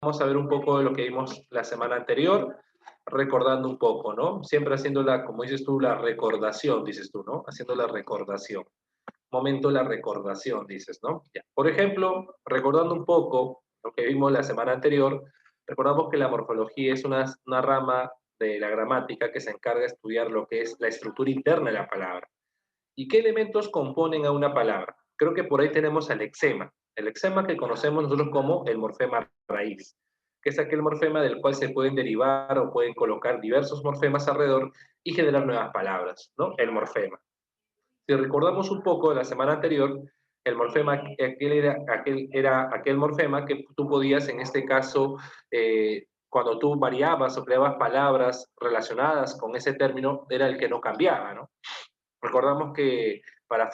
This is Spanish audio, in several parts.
Vamos a ver un poco de lo que vimos la semana anterior, recordando un poco, ¿no? Siempre haciendo la, como dices tú, la recordación, dices tú, ¿no? Haciendo la recordación. Momento de la recordación, dices, ¿no? Ya. Por ejemplo, recordando un poco lo que vimos la semana anterior, recordamos que la morfología es una rama de la gramática que se encarga de estudiar lo que es la estructura interna de la palabra. ¿Y qué elementos componen a una palabra? Creo que por ahí tenemos al lexema. El lexema que conocemos nosotros como el morfema raíz, que es aquel morfema del cual se pueden derivar o pueden colocar diversos morfemas alrededor y generar nuevas palabras, ¿no? El morfema. Si recordamos un poco de la semana anterior, el morfema, era aquel morfema que tú podías, en este caso, cuando tú variabas o creabas palabras relacionadas con ese término, era el que no cambiaba, ¿no? Recordamos que para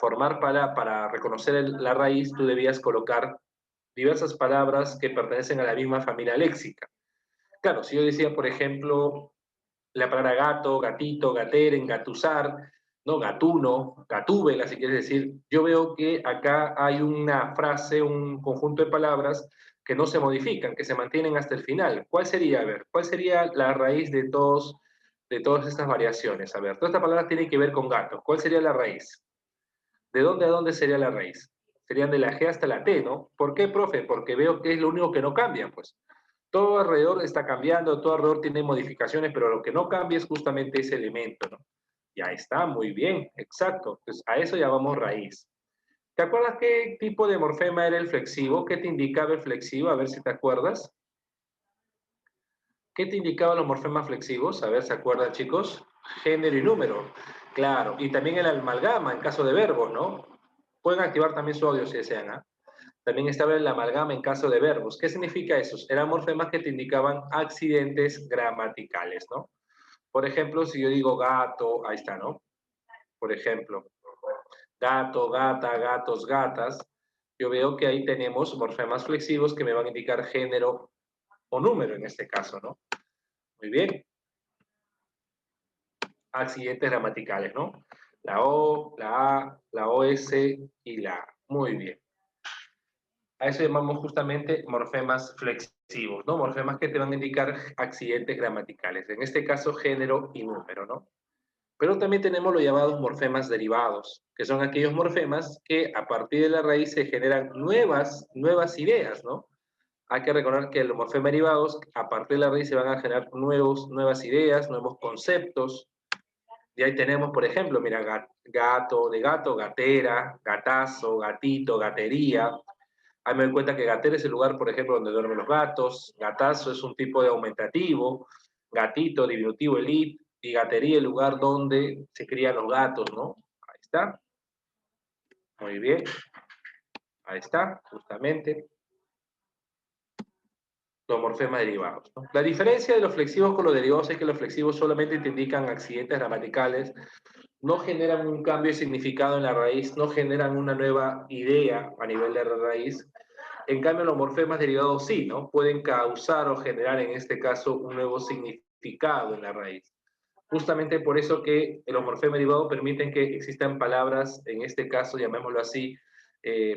reconocer la raíz, tú debías colocar diversas palabras que pertenecen a la misma familia léxica. Claro, si yo decía, por ejemplo, la palabra gato, gatito, gater, engatusar, ¿no? Gatuno, gatúbela, si quieres decir, yo veo que acá hay una frase, un conjunto de palabras que no se modifican, que se mantienen hasta el final. ¿Cuál sería? A ver, ¿cuál sería la raíz de todas estas variaciones? A ver, todas estas palabras tienen que ver con gato. ¿Cuál sería la raíz? ¿De dónde a dónde sería la raíz? Serían de la G hasta la T, ¿no? ¿Por qué, profe? Porque veo que es lo único que no cambia, pues. Todo alrededor está cambiando, todo alrededor tiene modificaciones, pero lo que no cambia es justamente ese elemento, ¿no? Ya está, muy bien, exacto. Pues a eso llamamos raíz. ¿Te acuerdas qué tipo de morfema era el flexivo? ¿Qué te indicaba el flexivo? A ver si te acuerdas. ¿Qué te indicaban los morfemas flexivos? A ver, ¿se acuerdan, chicos? Género y número. Claro, y también el amalgama en caso de verbos, ¿no? Pueden activar también su audio si desean, ¿ah? También estaba el amalgama en caso de verbos. ¿Qué significa eso? Eran morfemas que te indicaban accidentes gramaticales, ¿no? Por ejemplo, si yo digo gato, ahí está, ¿no? Por ejemplo, gato, gata, gatos, gatas, yo veo que ahí tenemos morfemas flexivos que me van a indicar género o número en este caso, ¿no? Muy bien. Accidentes gramaticales, ¿no? La O, la A, la OS y la A. Muy bien. A eso llamamos justamente morfemas flexivos, ¿no? Morfemas que te van a indicar accidentes gramaticales, en este caso género y número, ¿no? Pero también tenemos los llamados morfemas derivados, que son aquellos morfemas que a partir de la raíz se generan nuevas ideas, ¿no? Hay que recordar que los morfemas derivados, a partir de la raíz se van a generar nuevas ideas, nuevos conceptos. Y ahí tenemos, por ejemplo, mira, gato, de gato, gatera, gatazo, gatito, gatería. Ahí me doy cuenta que gatera es el lugar, por ejemplo, donde duermen los gatos. Gatazo es un tipo de aumentativo. Gatito, diminutivo, elite. Y gatería, el lugar donde se crían los gatos, ¿no? Ahí está. Muy bien. Ahí está, justamente. Los morfemas derivados, ¿no? La diferencia de los flexivos con los derivados es que los flexivos solamente te indican accidentes gramaticales, no generan un cambio de significado en la raíz, no generan una nueva idea a nivel de la raíz. En cambio, los morfemas derivados sí, ¿no? Pueden causar o generar, en este caso, un nuevo significado en la raíz. Justamente por eso que los morfemas derivados permiten que existan palabras, en este caso, llamémoslo así,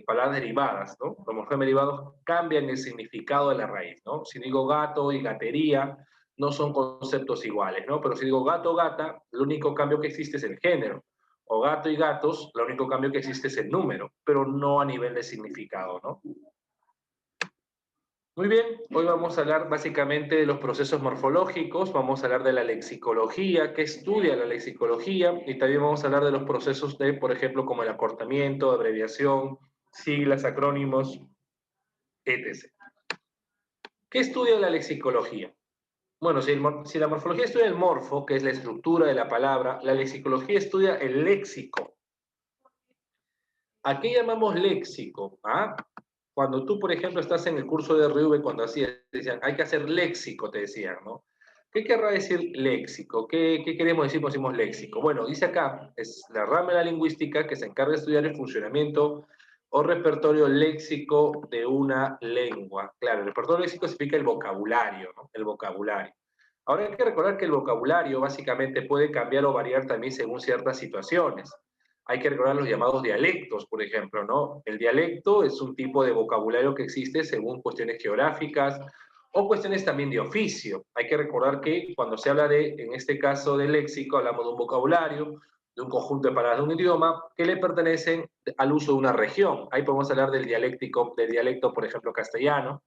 palabras derivadas, ¿no? Los morfemas derivados cambian el significado de la raíz, ¿no? Si digo gato y gatería, no son conceptos iguales, ¿no? Pero si digo gato o gata, el único cambio que existe es el género. O gato y gatos, el único cambio que existe es el número, pero no a nivel de significado, ¿no? Muy bien, hoy vamos a hablar básicamente de los procesos morfológicos, vamos a hablar de la lexicología, qué estudia la lexicología, y también vamos a hablar de los procesos de, por ejemplo, como el acortamiento, abreviación, siglas, acrónimos, etc. ¿Qué estudia la lexicología? Bueno, si la morfología estudia el morfo, que es la estructura de la palabra, la lexicología estudia el léxico. ¿A qué llamamos léxico? ¿Ah? Cuando tú, por ejemplo, estás en el curso de RV, cuando hacías, decían, hay que hacer léxico, te decían, ¿no? ¿Qué querrá decir léxico? ¿Qué queremos decir cuando decimos léxico? Bueno, dice acá, es la rama de la lingüística que se encarga de estudiar el funcionamiento o repertorio léxico de una lengua. Claro, el repertorio léxico significa el vocabulario, ¿no? El vocabulario. Ahora hay que recordar que el vocabulario básicamente puede cambiar o variar también según ciertas situaciones. Hay que recordar los llamados dialectos, por ejemplo, ¿no? El dialecto es un tipo de vocabulario que existe según cuestiones geográficas O cuestiones también de oficio. Hay que recordar que cuando se habla de, en este caso de léxico, hablamos de un vocabulario, de un conjunto de palabras de un idioma que le pertenecen al uso de una región. Ahí podemos hablar del dialecto, por ejemplo, castellano,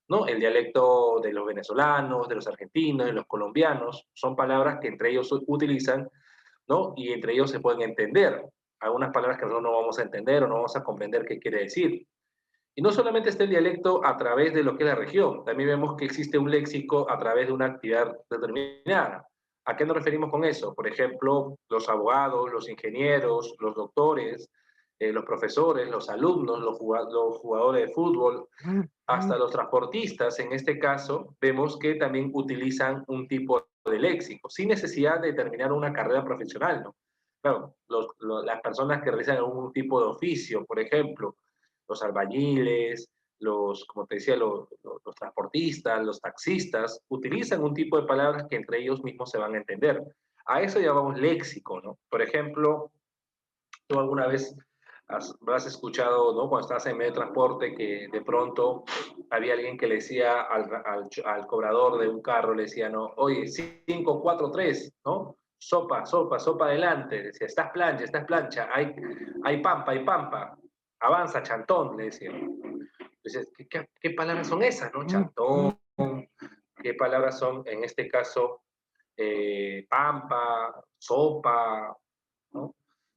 ¿no? El dialecto de los venezolanos, de los argentinos, de los colombianos. Son palabras que entre ellos utilizan, ¿no? Y entre ellos se pueden entender. Algunas palabras que nosotros no vamos a entender o no vamos a comprender qué quiere decir. Y no solamente está el dialecto a través de lo que es la región, también vemos que existe un léxico a través de una actividad determinada. ¿A qué nos referimos con eso? Por ejemplo, los abogados, los ingenieros, los doctores, los profesores, los alumnos, los jugadores de fútbol, hasta los transportistas, en este caso, vemos que también utilizan un tipo de léxico, sin necesidad de terminar una carrera profesional, ¿no? Claro, las personas que realizan algún tipo de oficio, por ejemplo, los albañiles, como te decía, los transportistas, los taxistas, utilizan un tipo de palabras que entre ellos mismos se van a entender. A eso llamamos léxico, ¿no? Por ejemplo, tú alguna vez habrás escuchado, ¿no? Cuando estabas en medio de transporte, que de pronto había alguien que le decía al cobrador de un carro, le decía, ¿no? Oye, 5, 4, 3, ¿no? Sopa, sopa, sopa adelante. Decía, estás plancha, hay pampa, avanza, chantón, le decía. Entonces, ¿qué palabras son esas, no? Chantón, ¿qué palabras son, en este caso, pampa, sopa, ¿no?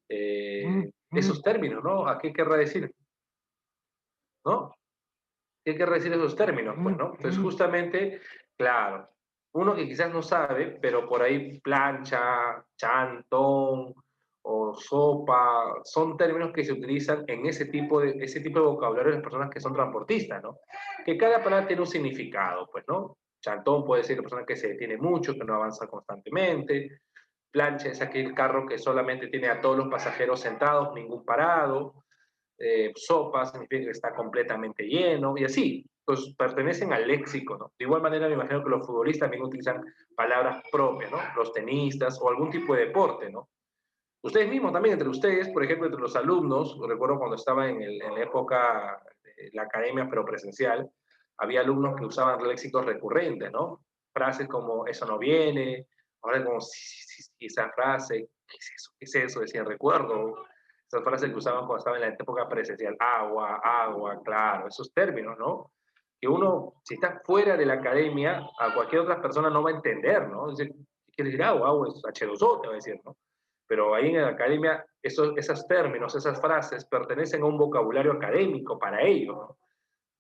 Esos términos, ¿no? ¿A qué querrá decir? ¿No? ¿Qué querrá decir esos términos? Pues, ¿no? Entonces, justamente, claro, uno que quizás no sabe, pero por ahí plancha, chantón o sopa, son términos que se utilizan en ese tipo de vocabulario de las personas que son transportistas, ¿no? Que cada palabra tiene un significado, pues, ¿no? Chantón puede ser la persona que se detiene mucho, que no avanza constantemente. Plancha es aquel carro que solamente tiene a todos los pasajeros sentados, ningún parado. Sopa significa que está completamente lleno, y así. Pues pertenecen al léxico, ¿no? De igual manera, me imagino que los futbolistas también utilizan palabras propias, ¿no? Los tenistas o algún tipo de deporte, ¿no? Ustedes mismos también, entre ustedes, por ejemplo, entre los alumnos, recuerdo cuando estaba en la época de la academia, pero presencial, había alumnos que usaban léxicos recurrentes, ¿no? Frases como, eso no viene, ahora como, sí, esa frase, ¿qué es eso? ¿Qué es eso? Decían, recuerdo, esas frases que usaban cuando estaba en la época presencial, agua, claro, esos términos, ¿no? Que uno, si está fuera de la academia, a cualquier otra persona no va a entender, ¿no? Dice, ¿qué quiere decir agua? Agua es H2O, te va a decir, ¿no? Pero ahí en la academia esos términos, esas frases pertenecen a un vocabulario académico para ellos, ¿no?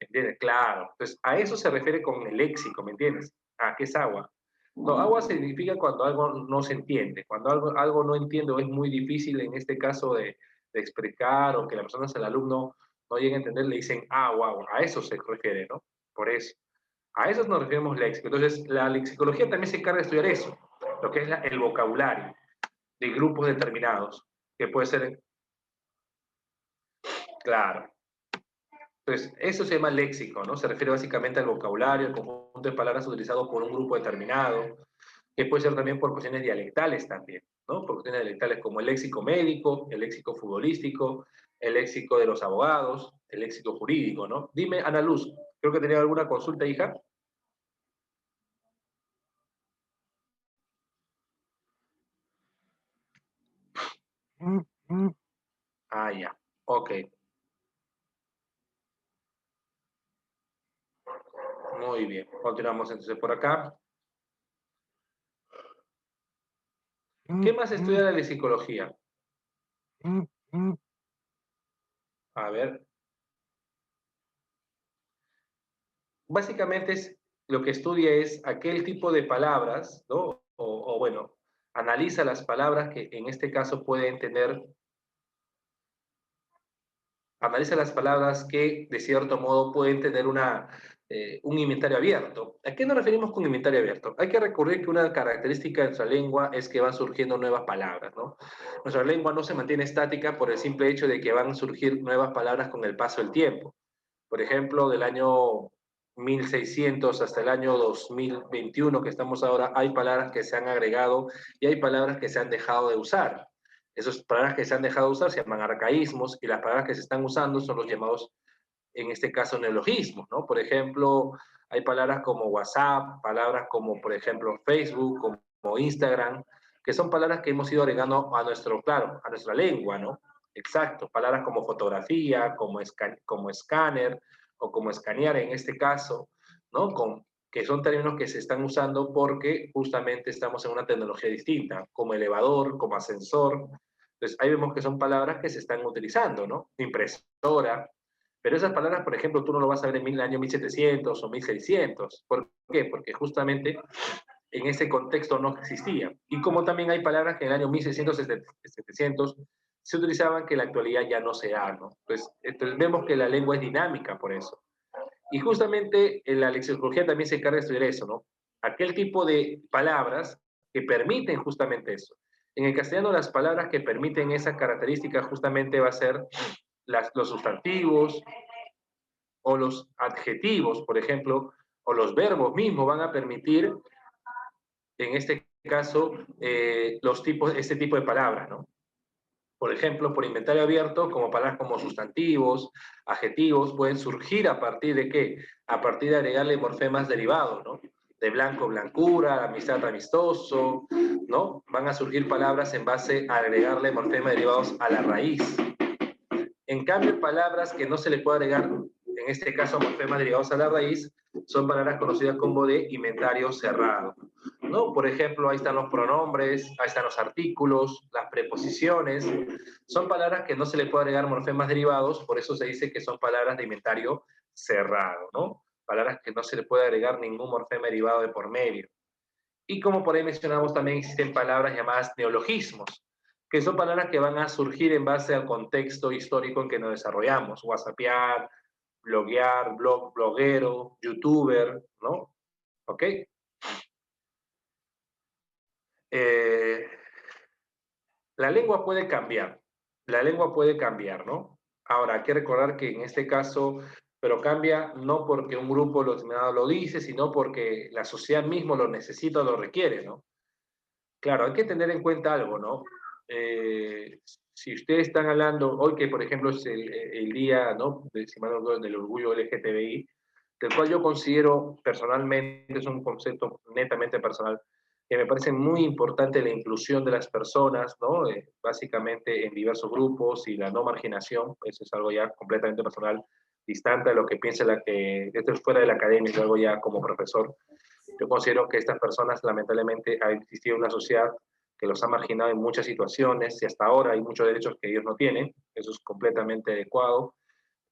¿Me entiendes? Claro. Entonces, a eso se refiere con el léxico, ¿me entiendes? ¿A qué es agua? No, agua significa cuando algo no se entiende, cuando algo no entiende o es muy difícil en este caso de explicar o que la persona, el alumno, no llegue a entender, le dicen agua, a eso se refiere, ¿no? Por eso. A eso nos referimos léxico. Entonces, la lexicología también se encarga de estudiar eso, lo que es el vocabulario de grupos determinados, que puede ser, claro. Entonces, eso se llama léxico, ¿no? Se refiere básicamente al vocabulario, al conjunto de palabras utilizado por un grupo determinado, que puede ser también por cuestiones dialectales también, ¿no? Por cuestiones dialectales como el léxico médico, el léxico futbolístico, el léxico de los abogados, el léxico jurídico, ¿no? Dime, Ana Luz, creo que tenía alguna consulta, hija. Ah, ya. Ok. Muy bien. Continuamos entonces por acá. ¿Qué más estudia la lexicología? A ver, básicamente lo que estudia es aquel tipo de palabras, ¿no? O bueno, analiza las palabras que en este caso pueden tener, analiza las palabras que de cierto modo pueden tener un inventario abierto. ¿A qué nos referimos con inventario abierto? Hay que recordar que una característica de nuestra lengua es que van surgiendo nuevas palabras, ¿no? Nuestra lengua no se mantiene estática por el simple hecho de que van a surgir nuevas palabras con el paso del tiempo. Por ejemplo, del año 1600 hasta el año 2021 que estamos ahora, hay palabras que se han agregado y hay palabras que se han dejado de usar. Esas palabras que se han dejado de usar se llaman arcaísmos y las palabras que se están usando son los llamados, en este caso, neologismos, ¿no? Por ejemplo, Hay palabras como WhatsApp, palabras como, por ejemplo, Facebook, como Instagram, que son palabras que hemos ido agregando a nuestro, claro, a nuestra lengua, ¿no? Exacto, palabras como fotografía, como escáner o como escanear en este caso, ¿no? Que son términos que se están usando porque justamente estamos en una tecnología distinta, como elevador, como ascensor. Entonces, ahí vemos que son palabras que se están utilizando, ¿no? Impresora. Pero esas palabras, por ejemplo, tú no lo vas a ver en el año 1700 o 1600. ¿Por qué? Porque justamente en ese contexto no existía. Y como también hay palabras que en el año 1600, 700 se utilizaban que en la actualidad ya no se da, ¿no? Entonces vemos que la lengua es dinámica por eso. Y justamente en la lexicología también se encarga de estudiar eso, ¿no? Aquel tipo de palabras que permiten justamente eso. En el castellano las palabras que permiten esa característica justamente va a ser los sustantivos o los adjetivos, por ejemplo, o los verbos mismos van a permitir, en este caso, este tipo de palabras, ¿no? Por ejemplo, por inventario abierto, como palabras como sustantivos, adjetivos, pueden surgir a partir de qué? A partir de agregarle morfemas derivados, ¿no? De blanco, blancura, amistad, amistoso, ¿no? Van a surgir palabras en base a agregarle morfemas derivados a la raíz. En cambio, palabras que no se le puede agregar, en este caso, morfemas derivados a la raíz, son palabras conocidas como de inventario cerrado, ¿no? Por ejemplo, ahí están los pronombres, ahí están los artículos, las preposiciones. Son palabras que no se le puede agregar morfemas derivados, por eso se dice que son palabras de inventario cerrado, ¿no? Palabras que no se le puede agregar ningún morfema derivado de por medio. Y como por ahí mencionamos, también existen palabras llamadas neologismos, que son palabras que van a surgir en base al contexto histórico en que nos desarrollamos. WhatsAppear, bloguear, bloguero, youtuber, ¿no? ¿Ok? Eh, la lengua puede cambiar, la lengua puede cambiar, ¿no? Ahora, hay que recordar que en este caso, pero cambia no porque un grupo determinado lo dice, sino porque la sociedad mismo lo necesita o lo requiere, ¿no? Claro, hay que tener en cuenta algo, ¿no? Eh, si ustedes están hablando, hoy que por ejemplo es el día, ¿no? Si mal no recuerdo, del orgullo LGTBI, del cual yo considero personalmente, es un concepto netamente personal, que me parece muy importante la inclusión de las personas, ¿no? Básicamente en diversos grupos y la no marginación, eso es algo ya completamente personal, distante de lo que piensa esto es fuera de la academia, es algo ya como profesor. Yo considero que estas personas, lamentablemente, ha existido una sociedad que los ha marginado en muchas situaciones y hasta ahora hay muchos derechos que ellos no tienen. Eso es completamente adecuado.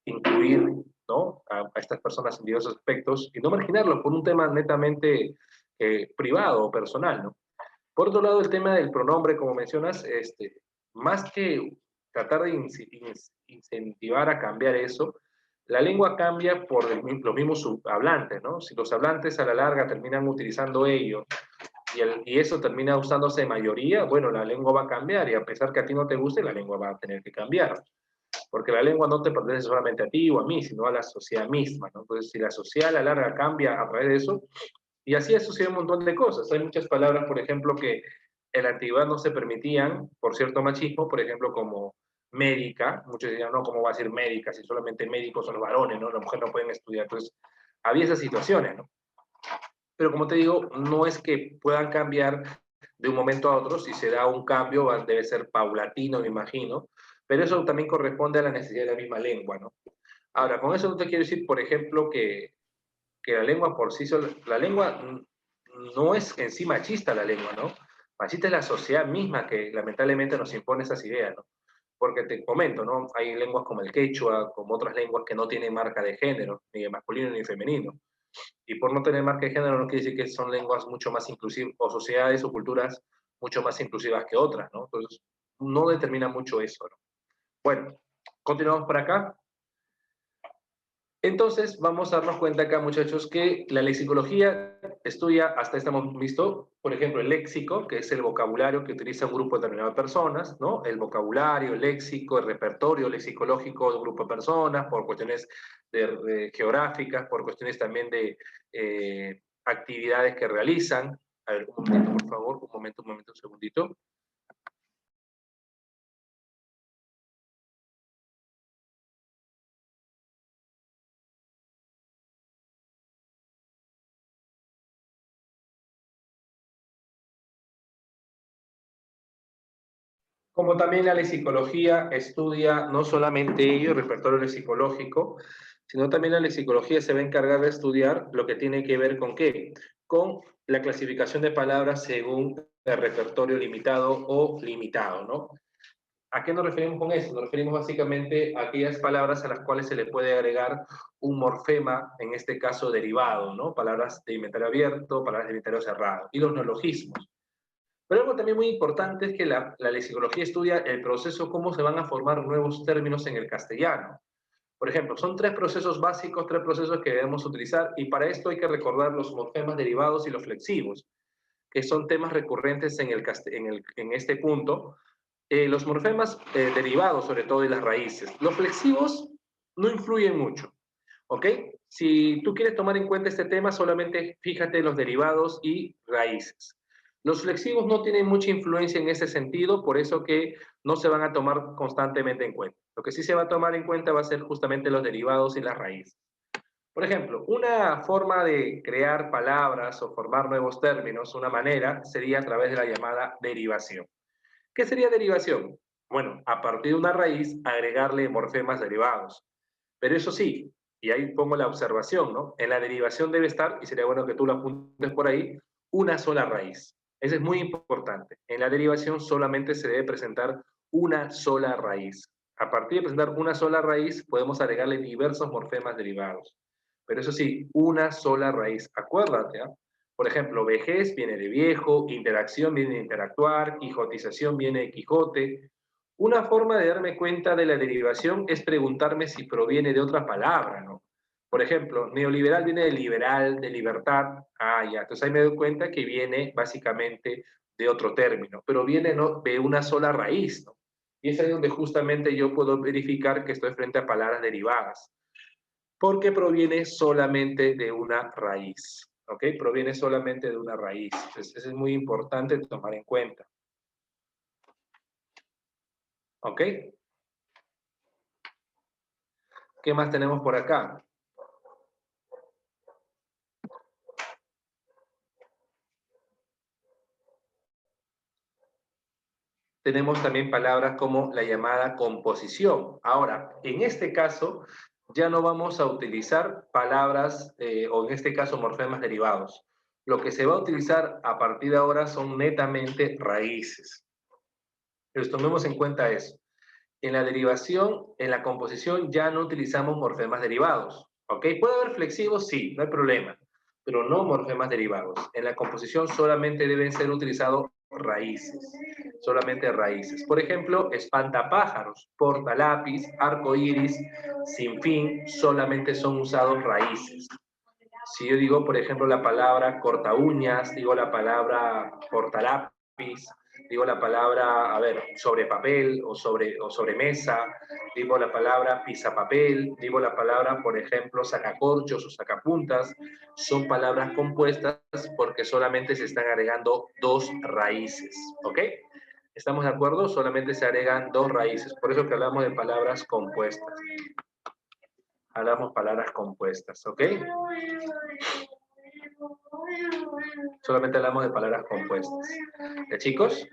Incluir, ¿no? A estas personas en diversos aspectos y no marginarlos por un tema netamente privado o personal, ¿no? Por otro lado, el tema del pronombre, como mencionas, más que tratar de incentivar a cambiar eso, la lengua cambia por los mismos hablantes, ¿no? Si los hablantes a la larga terminan utilizando ellos y eso termina usándose de mayoría, bueno, la lengua va a cambiar y a pesar que a ti no te guste, la lengua va a tener que cambiar. Porque la lengua no te pertenece solamente a ti o a mí, sino a la sociedad misma, ¿no? Entonces, si la sociedad a la larga cambia a través de eso, y así ha sucedido un montón de cosas. Hay muchas palabras, por ejemplo, que en la antigüedad no se permitían por cierto machismo, por ejemplo, como médica. Muchos decían, no, ¿cómo va a ser médica si solamente médicos son los varones, ¿no? Las mujeres no pueden estudiar. Entonces, había esas situaciones, ¿no? Pero como te digo, no es que puedan cambiar de un momento a otro. Si se da un cambio, debe ser paulatino, me imagino. Pero eso también corresponde a la necesidad de la misma lengua, ¿no? Ahora, con eso no te quiero decir, por ejemplo, que la lengua por sí sola, la lengua no es en sí machista la lengua, ¿no? Machista es la sociedad misma que lamentablemente nos impone esas ideas, ¿no? Porque te comento, ¿no? Hay lenguas como el quechua, como otras lenguas que no tienen marca de género, ni de masculino ni de femenino. Y por no tener marca de género no quiere decir que son lenguas mucho más inclusivas, o sociedades o culturas mucho más inclusivas que otras, ¿no? Entonces, no determina mucho eso, ¿no? Bueno, continuamos por acá. Entonces, vamos a darnos cuenta acá, muchachos, que la lexicología estudia, hasta este hemos visto, por ejemplo, el léxico, que es el vocabulario que utiliza un grupo determinado de personas, ¿no? El vocabulario, el léxico, el repertorio lexicológico de un grupo de personas, por cuestiones geográficas, por cuestiones también de actividades que realizan. A ver, un momentito, por favor, un momento, un segundito. Como también la lexicología estudia no solamente ello, el repertorio lexicológico, sino también la lexicología se va a encargar de estudiar lo que tiene que ver con qué, con la clasificación de palabras según el repertorio limitado o limitado, ¿no? ¿A qué nos referimos con eso? Nos referimos básicamente a aquellas palabras a las cuales se le puede agregar un morfema, en este caso derivado, ¿no? Palabras de inventario abierto, palabras de inventario cerrado, y los neologismos. Pero algo también muy importante es que la lexicología estudia el proceso, cómo se van a formar nuevos términos en el castellano. Por ejemplo, son tres procesos básicos, tres procesos que debemos utilizar, y para esto hay que recordar los morfemas derivados y los flexivos, que son temas recurrentes en este punto. Los morfemas derivados, sobre todo, de las raíces. Los flexivos no influyen mucho, ¿ok? Si tú quieres tomar en cuenta este tema, solamente fíjate en los derivados y raíces. Los flexivos no tienen mucha influencia en ese sentido, por eso que no se van a tomar constantemente en cuenta. Lo que sí se va a tomar en cuenta va a ser justamente los derivados y las raíces. Por ejemplo, una forma de crear palabras o formar nuevos términos, una manera, sería a través de la llamada derivación. ¿Qué sería derivación? Bueno, a partir de una raíz, agregarle morfemas derivados. Pero eso sí, y ahí pongo la observación, ¿no? En la derivación debe estar, y sería bueno que tú lo apuntes por ahí, una sola raíz. Eso es muy importante. En la derivación solamente se debe presentar una sola raíz. A partir de presentar una sola raíz, podemos agregarle diversos morfemas derivados. Pero eso sí, una sola raíz. Acuérdate, ¿eh? Por ejemplo, vejez viene de viejo, interacción viene de interactuar, quijotización viene de Quijote. Una forma de darme cuenta de la derivación es preguntarme si proviene de otra palabra, ¿no? Por ejemplo, neoliberal viene de liberal, de libertad. Ah, ya. Entonces ahí me doy cuenta que viene básicamente de otro término, pero viene, ¿no?, de una sola raíz, ¿no? Y es ahí donde justamente yo puedo verificar que estoy frente a palabras derivadas, porque proviene solamente de una raíz, ¿ok? Proviene solamente de una raíz. Entonces, eso es muy importante tomar en cuenta, ¿ok? ¿Qué más tenemos por acá? Tenemos también palabras como la llamada composición. Ahora, en este caso, ya no vamos a utilizar palabras, o en este caso morfemas derivados. Lo que se va a utilizar a partir de ahora son netamente raíces. Entonces, tomemos en cuenta eso. En la derivación, en la composición, ya no utilizamos morfemas derivados. ¿Ok? ¿Puede haber flexivos? Sí, no hay problema, pero no morfemas derivados. En la composición solamente deben ser utilizados raíces, solamente raíces. Por ejemplo, espantapájaros, portalápiz, arco iris, sin fin, solamente son usados raíces. Si yo digo, por ejemplo, la palabra corta uñas, digo la palabra portalápiz, digo la palabra, a ver, sobre papel o sobre mesa, digo la palabra pisapapel, digo la palabra, por ejemplo, sacacorchos o sacapuntas, son palabras compuestas porque solamente se están agregando dos raíces, ¿ok? ¿Estamos de acuerdo? Solamente se agregan dos raíces, por eso que hablamos de palabras compuestas. Hablamos palabras compuestas, ¿ok? Solamente hablamos de palabras compuestas. ¿Ya, chicos?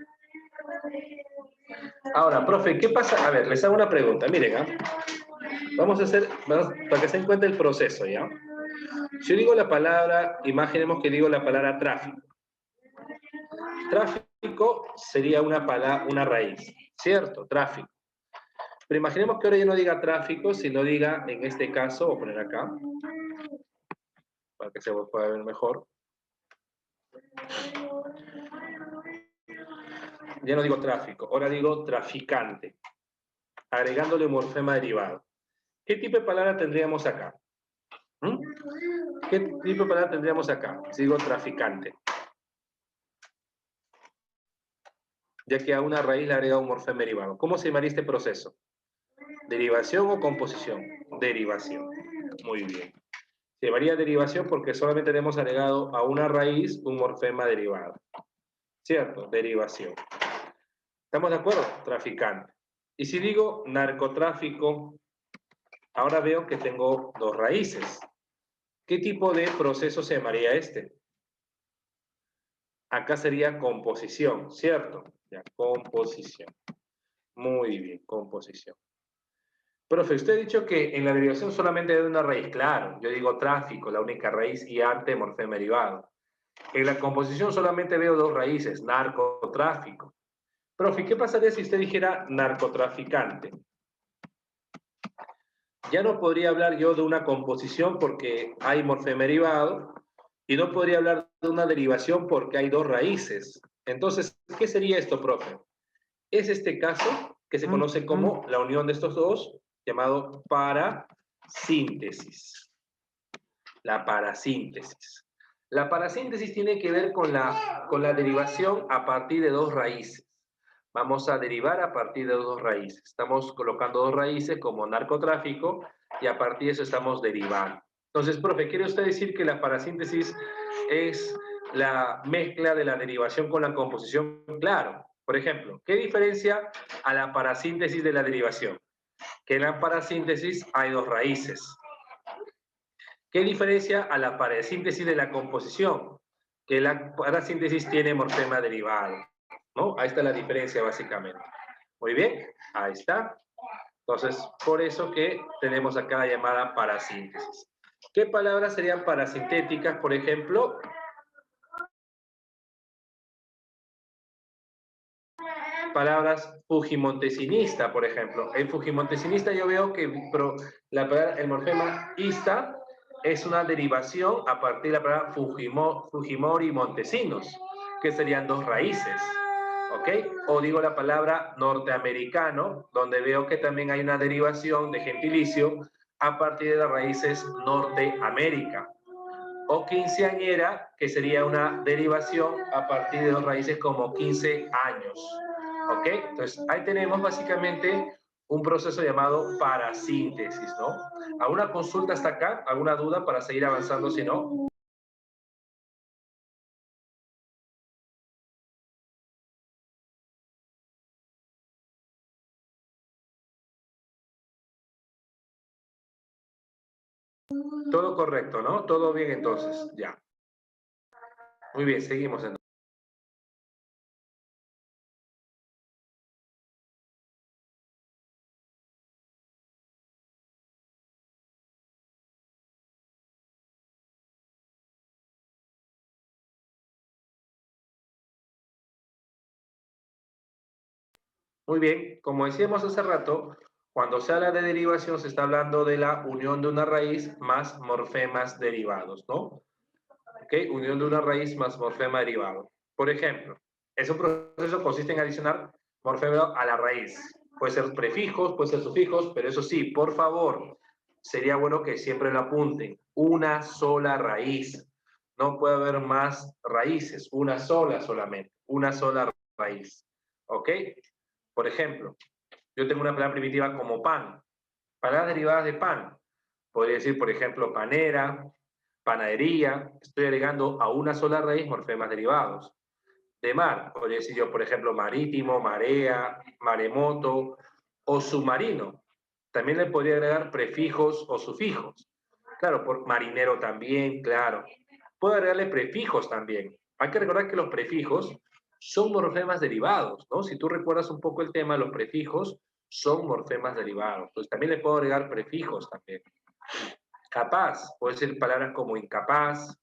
Ahora, profe, ¿qué pasa? A ver, les hago una pregunta. Miren, ¿eh? Vamos, para que se den cuenta el proceso, ¿ya? Si yo digo la palabra, imaginemos que digo la palabra tráfico. Tráfico sería una raíz, ¿cierto? Tráfico. Pero imaginemos que ahora yo no diga tráfico, sino diga, en este caso, voy a poner acá, para que se pueda ver mejor. Ya no digo tráfico, ahora digo traficante, agregándole un morfema derivado. ¿Qué tipo de palabra tendríamos acá? ¿Mm? ¿Qué tipo de palabra tendríamos acá? Si digo traficante. Ya que a una raíz le agrega un morfema derivado. ¿Cómo se llamaría este proceso? ¿Derivación o composición? Derivación. Muy bien. Se llamaría derivación porque solamente tenemos agregado a una raíz un morfema derivado. ¿Cierto? Derivación. ¿Estamos de acuerdo? Traficante. Y si digo narcotráfico, ahora veo que tengo dos raíces. ¿Qué tipo de proceso se llamaría este? Acá sería composición, ¿cierto? Ya, composición. Muy bien, composición. Profe, usted ha dicho que en la derivación solamente hay una raíz. Claro, yo digo tráfico, la única raíz, y arte, morfema derivado. En la composición solamente veo dos raíces, narcotráfico. Profe, ¿qué pasaría si usted dijera narcotraficante? Ya no podría hablar yo de una composición porque hay morfema derivado y no podría hablar de una derivación porque hay dos raíces. Entonces, ¿qué sería esto, profe? Es este caso que se conoce como la unión de estos dos, llamado parasíntesis. La parasíntesis. La parasíntesis tiene que ver con la derivación a partir de dos raíces. Vamos a derivar a partir de dos raíces. Estamos colocando dos raíces como narcotráfico y a partir de eso estamos derivando. Entonces, profe, ¿quiere usted decir que la parasíntesis es la mezcla de la derivación con la composición? Claro. Por ejemplo, ¿qué diferencia a la parasíntesis de la derivación? Que en la parasíntesis hay dos raíces. ¿Qué diferencia a la parasíntesis de la composición? Que la parasíntesis tiene morfema derivado, ¿no? Ahí está la diferencia básicamente. Muy bien, ahí está. Entonces, por eso que tenemos acá la llamada parasíntesis. ¿Qué palabras serían parasintéticas, por ejemplo? Palabras fujimontesinista, por ejemplo. En fujimontesinista yo veo que el morfema ista es una derivación a partir de la palabra Fujimori Montesinos, que serían dos raíces. ¿Ok? O digo la palabra norteamericano, donde veo que también hay una derivación de gentilicio a partir de las raíces Norteamérica. O quinceañera, que sería una derivación a partir de dos raíces como 15 años. ¿Ok? Entonces, ahí tenemos básicamente un proceso llamado parasíntesis, ¿no? ¿Alguna consulta hasta acá? ¿Alguna duda para seguir avanzando si no? Todo correcto, ¿no? Todo bien entonces, ya. Muy bien, seguimos entonces. Muy bien, como decíamos hace rato, cuando se habla de derivación se está hablando de la unión de una raíz más morfemas derivados, ¿no? ¿Ok? Unión de una raíz más morfema derivado. Por ejemplo, ese proceso consiste en adicionar morfema a la raíz. Puede ser prefijos, puede ser sufijos, pero eso sí, por favor, sería bueno que siempre lo apunten. Una sola raíz. No puede haber más raíces, una sola solamente, una sola raíz. ¿Ok? Por ejemplo, yo tengo una palabra primitiva como pan. Palabras derivadas de pan. Podría decir, por ejemplo, panera, panadería. Estoy agregando a una sola raíz morfemas derivados. De mar, podría decir yo, por ejemplo, marítimo, marea, maremoto o submarino. También le podría agregar prefijos o sufijos. Claro, por marinero también, claro. Puedo agregarle prefijos también. Hay que recordar que los prefijos son morfemas derivados, ¿no? Si tú recuerdas un poco el tema, los prefijos son morfemas derivados. Entonces también le puedo agregar prefijos también. Capaz, puede ser palabras como incapaz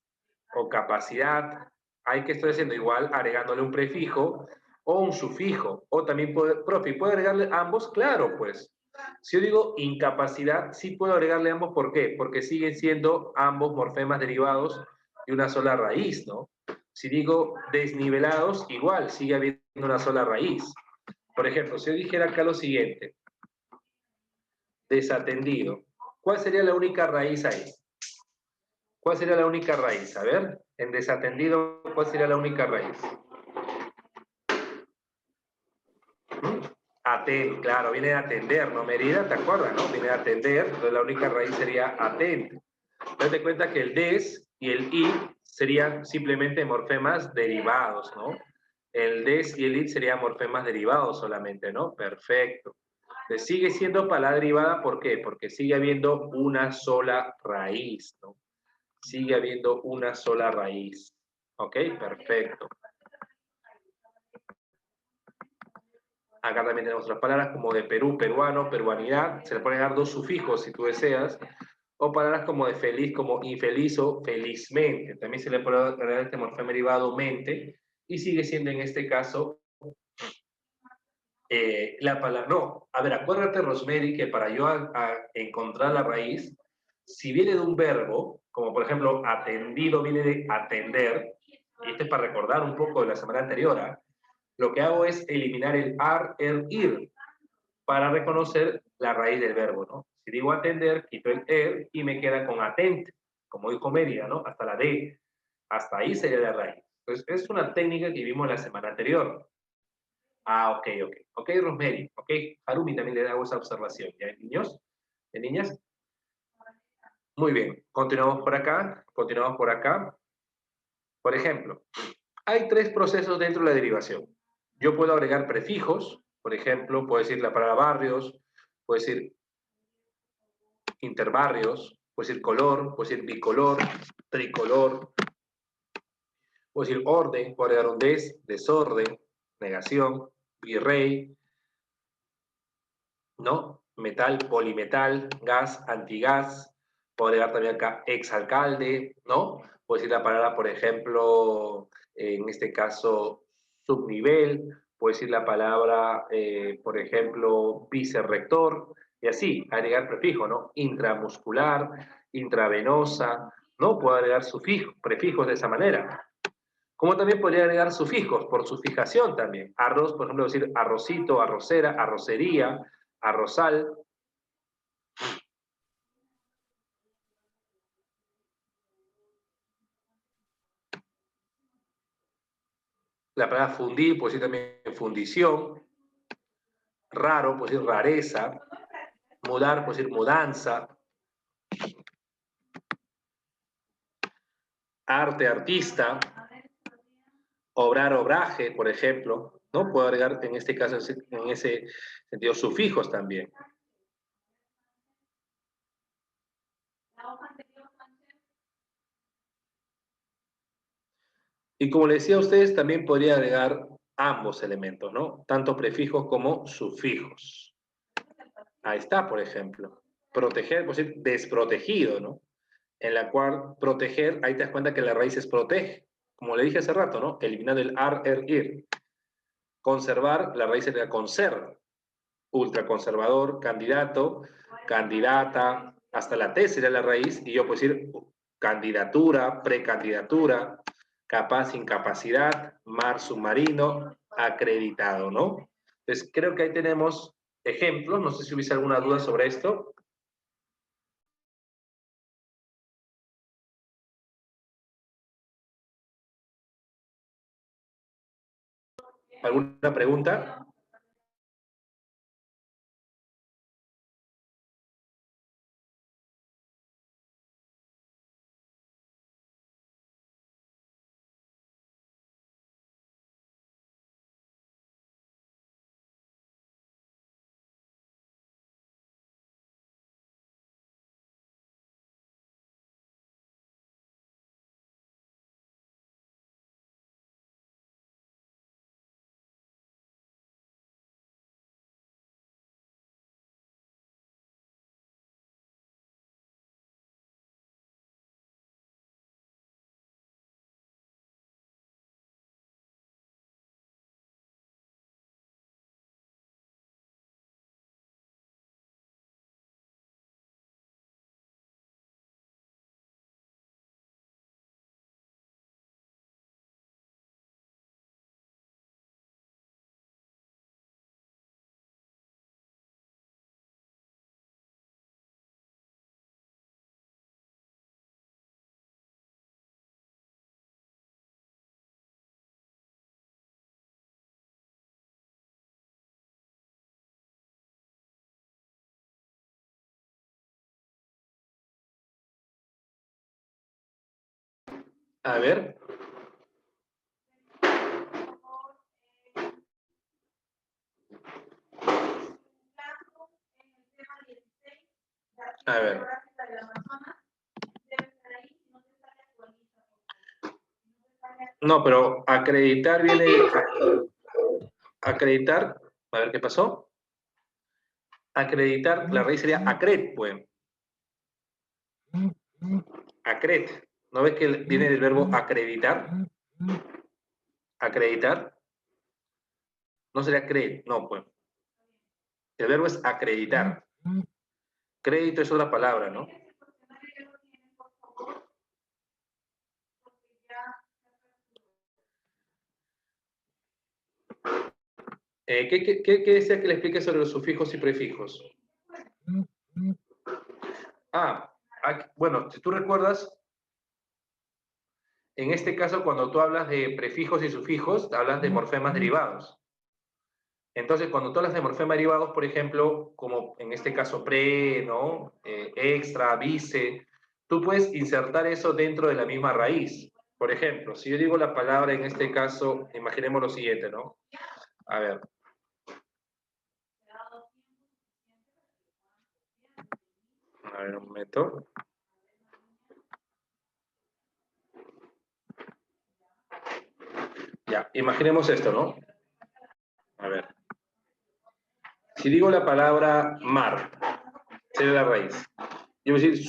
o capacidad. Hay que estar haciendo igual, agregándole un prefijo o un sufijo. O también, profe, ¿puedo agregarle ambos? Claro, pues. Si yo digo incapacidad, sí puedo agregarle ambos. ¿Por qué? Porque siguen siendo ambos morfemas derivados de una sola raíz, ¿no? Si digo desnivelados, igual, sigue habiendo una sola raíz. Por ejemplo, si yo dijera acá lo siguiente, desatendido, ¿cuál sería la única raíz ahí? ¿Cuál sería la única raíz? A ver, en desatendido, ¿cuál sería la única raíz? Atento, claro, viene de atender, ¿no, Merida? ¿Te acuerdas, no? Viene de atender, entonces la única raíz sería atento. Date cuenta que el des y el i serían simplemente morfemas derivados, ¿no? El des y el i serían morfemas derivados solamente, ¿no? Perfecto. Entonces sigue siendo palabra derivada, ¿por qué? Porque sigue habiendo una sola raíz, ¿no? Sigue habiendo una sola raíz. ¿Ok? Perfecto. Acá también tenemos otras palabras como de Perú, peruano, peruanidad. Se le pueden dar dos sufijos si tú deseas. O palabras como de feliz, como infeliz o felizmente. También se le puede agregar este morfema derivado mente. Y sigue siendo en este caso la palabra. No, a ver, acuérdate, Rosemary, que para yo encontrar la raíz, si viene de un verbo, como por ejemplo atendido viene de atender, y esto es para recordar un poco de la semana anterior, ¿eh? Lo que hago es eliminar el ar, el ir, para reconocer la raíz del verbo, ¿no? Si digo atender, quito el er y me queda con atente, como dijo Mérida, ¿no? Hasta la D. Hasta ahí sería la raíz. Entonces, es una técnica que vimos la semana anterior. Ah, ok, ok. Ok, Rosemary. Ok, Harumi también le hago esa observación. ¿Ya, niños? ¿De niñas? Muy bien. Continuamos por acá. Continuamos por acá. Por ejemplo, hay tres procesos dentro de la derivación. Yo puedo agregar prefijos. Por ejemplo, puedo decir la palabra barrios. Puedo decir interbarrios. Puedo decir color. Puedo decir bicolor. Tricolor. Puedo decir orden. Puedo agregar un desorden. Negación. Virrey. ¿No? Metal, polimetal, gas, antigas. Puedo agregar también acá exalcalde, ¿no? Puedo decir la palabra, por ejemplo, en este caso, subnivel. Puedo decir la palabra, por ejemplo, vicerrector. Y así, agregar prefijo, ¿no? Intramuscular, intravenosa, ¿no? Puedo agregar sufijos, prefijos de esa manera. Como también podría agregar sufijos, por su fijación también. Arroz, por ejemplo, decir arrocito, arrocera, arrocería, arrozal. La palabra fundir, puede decir también fundición. Raro, puede decir rareza. Mudar, puede decir mudanza. Arte, artista. Obrar, obraje, por ejemplo. ¿No? Puedo agregar en este caso, en ese sentido, sufijos también. Y como les decía a ustedes, también podría agregar ambos elementos, ¿no? Tanto prefijos como sufijos. Ahí está, por ejemplo. Proteger, por decir desprotegido, ¿no? En la cual proteger, ahí te das cuenta que la raíz es protege. Como le dije hace rato, ¿no? Eliminando el ar, er, ir. Conservar, la raíz sería conserva. Ultraconservador, candidato, candidata, hasta la T sería la raíz, y yo puedo decir candidatura, precandidatura, capaz, incapacidad, mar submarino, acreditado, ¿no? Entonces, creo que ahí tenemos ejemplos, no sé si hubiese alguna duda sobre esto. ¿Alguna pregunta? A ver. A ver. No, pero acreditar viene. Acreditar A ver qué pasó. Acreditar, la raíz sería acred, pues. Acred. ¿No ves que viene del verbo acreditar? Acreditar. No sería cred, no, pues. El verbo es acreditar. Crédito es otra palabra, ¿no? ¿Qué desea que le explique sobre los sufijos y prefijos? Bueno, si tú recuerdas, en este caso, cuando tú hablas de prefijos y sufijos, hablas de morfemas derivados. Entonces, cuando tú hablas de morfemas derivados, por ejemplo, como en este caso pre, ¿no? Extra, vice, tú puedes insertar eso dentro de la misma raíz. Por ejemplo, si yo digo la palabra en este caso, imaginemos lo siguiente, ¿no? A ver. A ver, un momento. Ya, imaginemos esto, ¿no? A ver. Si digo la palabra mar, sería la raíz. Yo voy a decir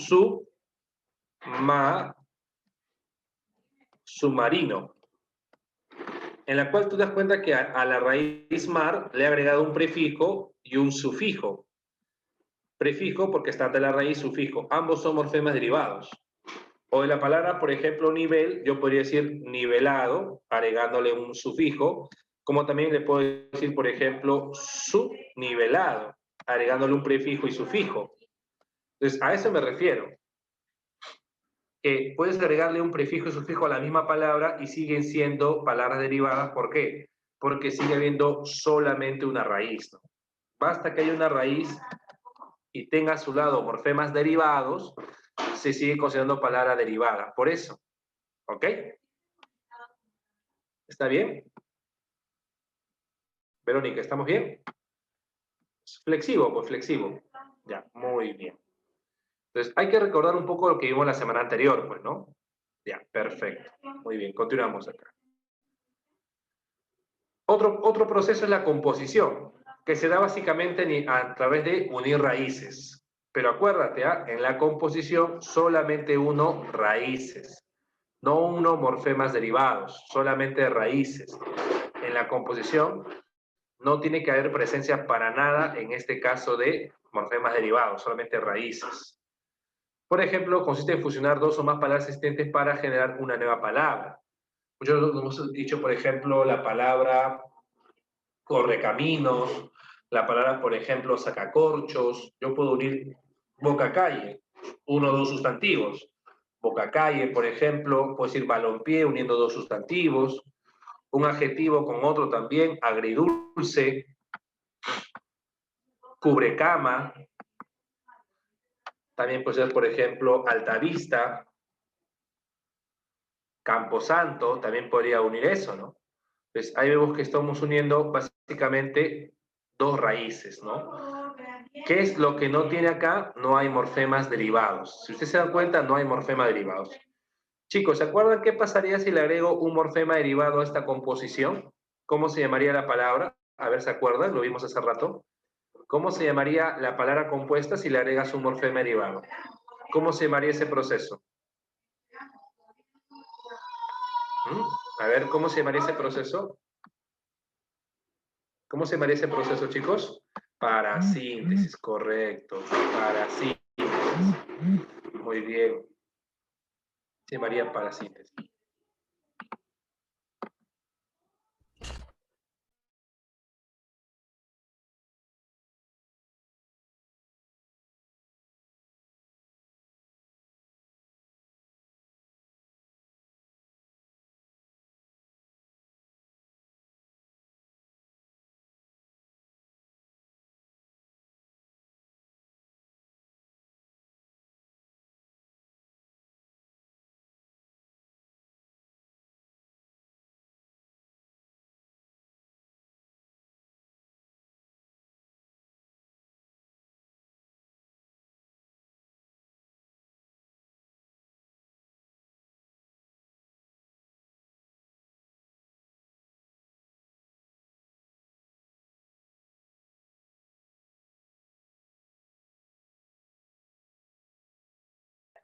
submarino, en la cual tú te das cuenta que a la raíz mar le he agregado un prefijo y un sufijo. Prefijo porque está de la raíz, sufijo. Ambos son morfemas derivados. O de la palabra, por ejemplo, nivel, yo podría decir nivelado, agregándole un sufijo, como también le puedo decir, por ejemplo, subnivelado, agregándole un prefijo y sufijo. Entonces, a eso me refiero. Que puedes agregarle un prefijo y sufijo a la misma palabra y siguen siendo palabras derivadas. ¿Por qué? Porque sigue habiendo solamente una raíz, ¿no? Basta que haya una raíz y tenga a su lado morfemas derivados, se sigue considerando palabra derivada. Por eso, ¿ok? ¿Está bien? Verónica, ¿estamos bien? Flexivo, pues flexivo. Ya, muy bien. Entonces, hay que recordar un poco lo que vimos la semana anterior, pues, ¿no? Ya, perfecto. Muy bien, continuamos acá. Otro proceso es la composición, que se da básicamente a través de unir raíces. Pero acuérdate, en la composición solamente uno raíces, no uno morfemas derivados, solamente raíces. En la composición no tiene que haber presencia para nada, en este caso, de morfemas derivados, solamente raíces. Por ejemplo, consiste en fusionar dos o más palabras existentes para generar una nueva palabra. Muchos hemos dicho, por ejemplo, la palabra correcaminos, la palabra, por ejemplo, sacacorchos. Yo puedo unir boca-calle, uno o dos sustantivos. Boca-calle, por ejemplo, puedo decir balompié uniendo dos sustantivos. Un adjetivo con otro también, agridulce, cubrecama. También puede ser, por ejemplo, altavista, camposanto, también podría unir eso, ¿no? Pues ahí vemos que estamos uniendo básicamente dos raíces, ¿no? ¿Qué es lo que no tiene acá? No hay morfemas derivados. Si ustedes se dan cuenta, no hay morfemas derivados. Chicos, ¿se acuerdan qué pasaría si le agrego un morfema derivado a esta composición? ¿Cómo se llamaría la palabra? A ver, ¿se acuerdan? Lo vimos hace rato. ¿Cómo se llamaría la palabra compuesta si le agregas un morfema derivado? ¿Cómo se llamaría ese proceso? A ver, ¿cómo se llamaría ese proceso? ¿Cómo se llamaría ese proceso, chicos? Parasíntesis, correcto. Parasíntesis. Muy bien. Se llamaría parasíntesis.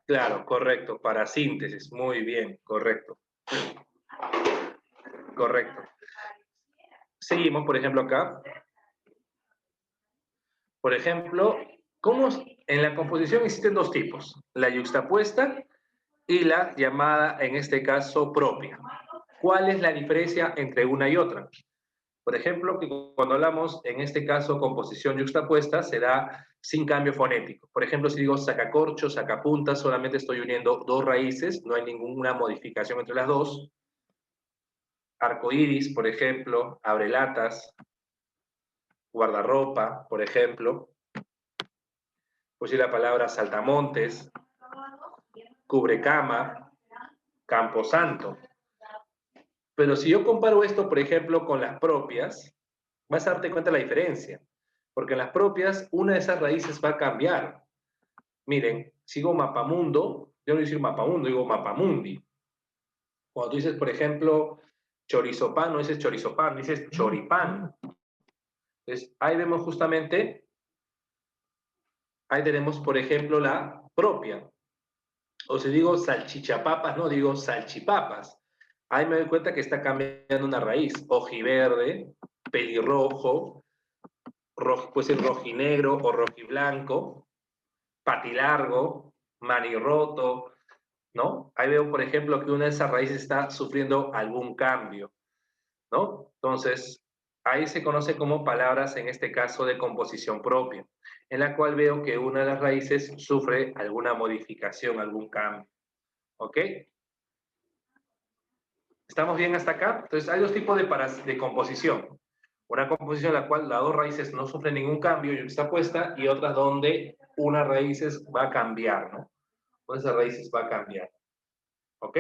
Claro, correcto. Para síntesis. Muy bien, correcto. Correcto. Seguimos, por ejemplo, acá. Por ejemplo, en la composición existen dos tipos, la yuxtapuesta y la llamada, en este caso, propia. ¿Cuál es la diferencia entre una y otra? Por ejemplo, que cuando hablamos, en este caso, composición yuxtapuesta, se da sin cambio fonético. Por ejemplo, si digo sacacorcho, sacapunta, solamente estoy uniendo dos raíces, no hay ninguna modificación entre las dos. Arcoíris, por ejemplo, abrelatas, guardarropa, por ejemplo. Pues sí, la palabra saltamontes, cubrecama, camposanto. Pero si yo comparo esto, por ejemplo, con las propias, vas a darte cuenta de la diferencia. Porque en las propias, una de esas raíces va a cambiar. Miren, sigo mapamundo, yo no digo mapamundo, digo mapamundi. Cuando tú dices, por ejemplo, chorizopán, no dices chorizopán, dices choripán. Entonces, ahí vemos justamente, ahí tenemos, por ejemplo, la propia. O si digo salchichapapas, no digo salchipapas. Ahí me doy cuenta que está cambiando una raíz. Ojiverde, pelirrojo, puede ser rojinegro o rojiblanco, patilargo, manirroto, ¿no? Ahí veo, por ejemplo, que una de esas raíces está sufriendo algún cambio, ¿no? Entonces, ahí se conoce como palabras, en este caso, de composición propia, en la cual veo que una de las raíces sufre alguna modificación, algún cambio. ¿Ok? ¿Estamos bien hasta acá? Entonces, hay dos tipos de composición. Una composición en la cual las dos raíces no sufren ningún cambio y está puesta, y otras donde una raíz va a cambiar, ¿no? Una de esas raíces va a cambiar. ¿Ok?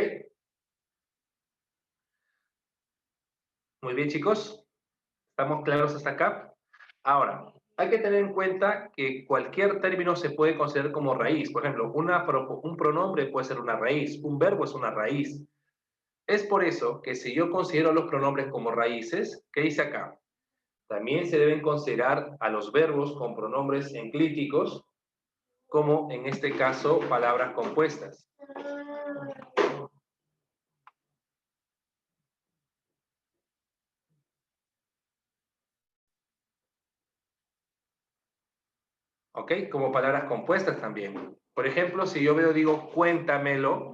Muy bien, chicos. ¿Estamos claros hasta acá? Ahora, hay que tener en cuenta que cualquier término se puede considerar como raíz. Por ejemplo, un pronombre puede ser una raíz, un verbo es una raíz. Es por eso que si yo considero los pronombres como raíces, ¿qué dice acá? También se deben considerar a los verbos con pronombres enclíticos, como en este caso palabras compuestas. ¿Ok? Como palabras compuestas también. Por ejemplo, si yo digo, cuéntamelo,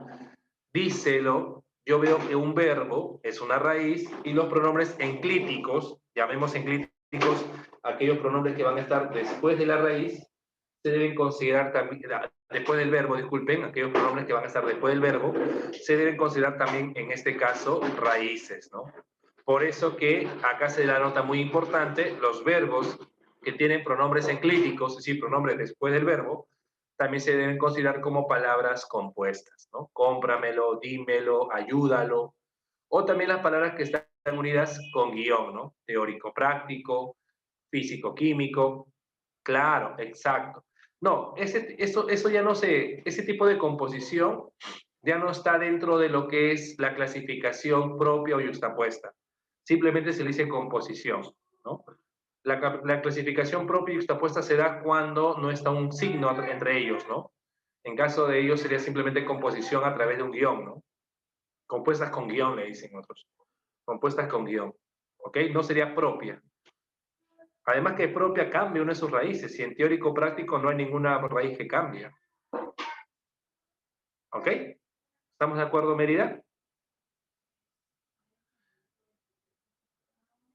díselo, yo veo que un verbo es una raíz y los pronombres enclíticos, llamemos enclíticos aquellos pronombres que van a estar después de la raíz, se deben considerar también, después del verbo, disculpen, aquellos pronombres que van a estar después del verbo, se deben considerar también, en este caso, raíces, ¿no? Por eso que acá se da nota muy importante, los verbos que tienen pronombres enclíticos, es decir, pronombres después del verbo, también se deben considerar como palabras compuestas, ¿no? Cómpramelo, dímelo, ayúdalo, o también las palabras que están unidas con guión, ¿no? Teórico-práctico, físico-químico, claro, exacto. No, eso ya no ese tipo de composición ya no está dentro de lo que es la clasificación propia o yuxtapuesta. Simplemente se le dice composición, ¿no? La clasificación propia y yuxtapuesta se da cuando no está un signo entre ellos, ¿no? En caso de ellos sería simplemente composición a través de un guión, ¿no? Compuestas con guión, le dicen otros. Compuestas con guión, ¿ok? No sería propia. Además que propia cambia una de sus raíces, y en teórico práctico no hay ninguna raíz que cambie. ¿Ok? ¿Estamos de acuerdo, Mérida?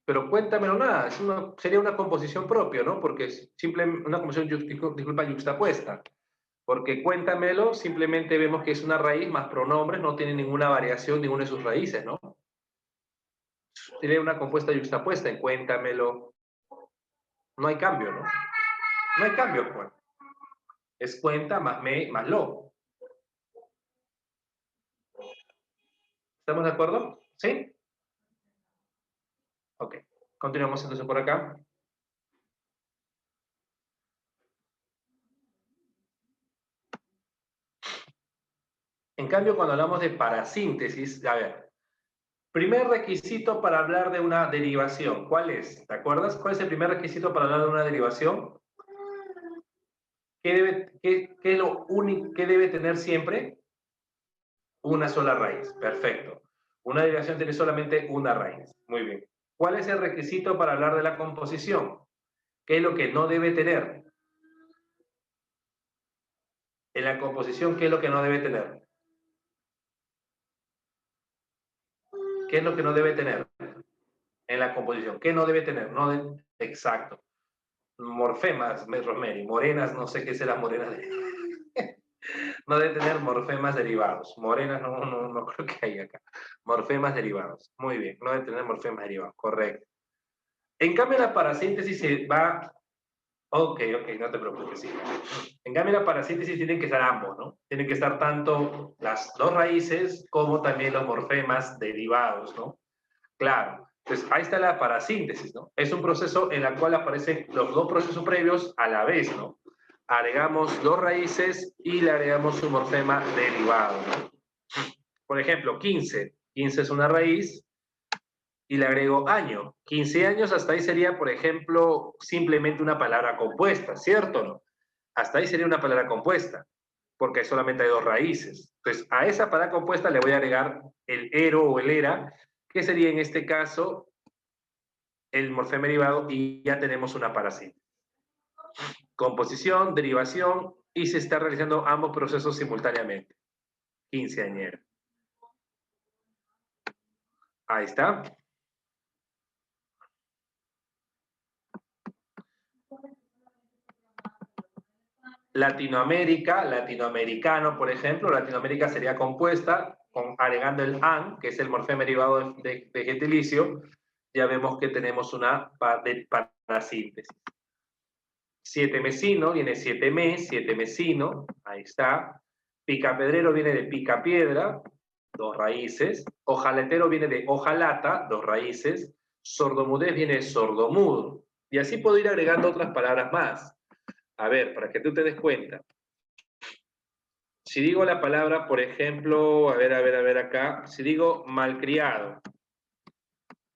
Pero cuéntamelo nada, sería una composición propia, ¿no? Porque es simplemente una composición, disculpa, yuxtapuesta. Porque cuéntamelo, simplemente vemos que es una raíz más pronombres, no tiene ninguna variación, ninguna de sus raíces, ¿no? Sería una compuesta yuxtapuesta en cuéntamelo. No hay cambio, ¿no? No hay cambio, pues. Es cuenta más me más lo. ¿Estamos de acuerdo? ¿Sí? Ok. Continuamos entonces por acá. En cambio, cuando hablamos de parasíntesis, a ver, primer requisito para hablar de una derivación, ¿cuál es? ¿Te acuerdas? ¿Cuál es el primer requisito para hablar de una derivación? qué es lo único que debe tener siempre? Una sola raíz. Perfecto. Una derivación tiene solamente una raíz. Muy bien. ¿Cuál es el requisito para hablar de la composición? ¿Qué es lo que no debe tener? En la composición, ¿qué es lo que no debe tener? ¿Qué es lo que no debe tener en la composición? ¿Qué no debe tener? Exacto. Morfemas, Rosemary. Morenas, no sé qué es las morenas. No debe tener morfemas derivados. Morenas no creo que haya acá. Morfemas derivados. Muy bien. No debe tener morfemas derivados. Correcto. En cambio, la parasíntesis se va. Ok, no te preocupes, sí. En cambio, la parasíntesis tienen que estar ambos, ¿no? Tienen que estar tanto las dos raíces como también los morfemas derivados, ¿no? Claro. Entonces, ahí está la parasíntesis, ¿no? Es un proceso en el cual aparecen los dos procesos previos a la vez, ¿no? Agregamos dos raíces y le agregamos un morfema derivado, ¿no? Por ejemplo, 15. 15 es una raíz y le agrego año. 15 años, hasta ahí sería, por ejemplo, simplemente una palabra compuesta, ¿cierto o no? Hasta ahí sería una palabra compuesta, porque solamente hay dos raíces. Entonces, a esa palabra compuesta le voy a agregar el ero o el era, que sería en este caso el morfema derivado, y ya tenemos una parasíntesis. Composición, derivación, y se está realizando ambos procesos simultáneamente. Quinceañera. Ahí está. Latinoamérica, latinoamericano, por ejemplo, Latinoamérica sería compuesta agregando el an, que es el morfema derivado de gentilicio. Ya vemos que tenemos una parasíntesis. Siete mesino viene siete mesino, ahí está. Picapedrero viene de picapiedra, dos raíces. Ojalatero viene de hojalata, dos raíces. Sordomudez viene de sordomudo. Y así puedo ir agregando otras palabras más. A ver, para que tú te des cuenta. Si digo la palabra, por ejemplo, a ver acá. Si digo malcriado,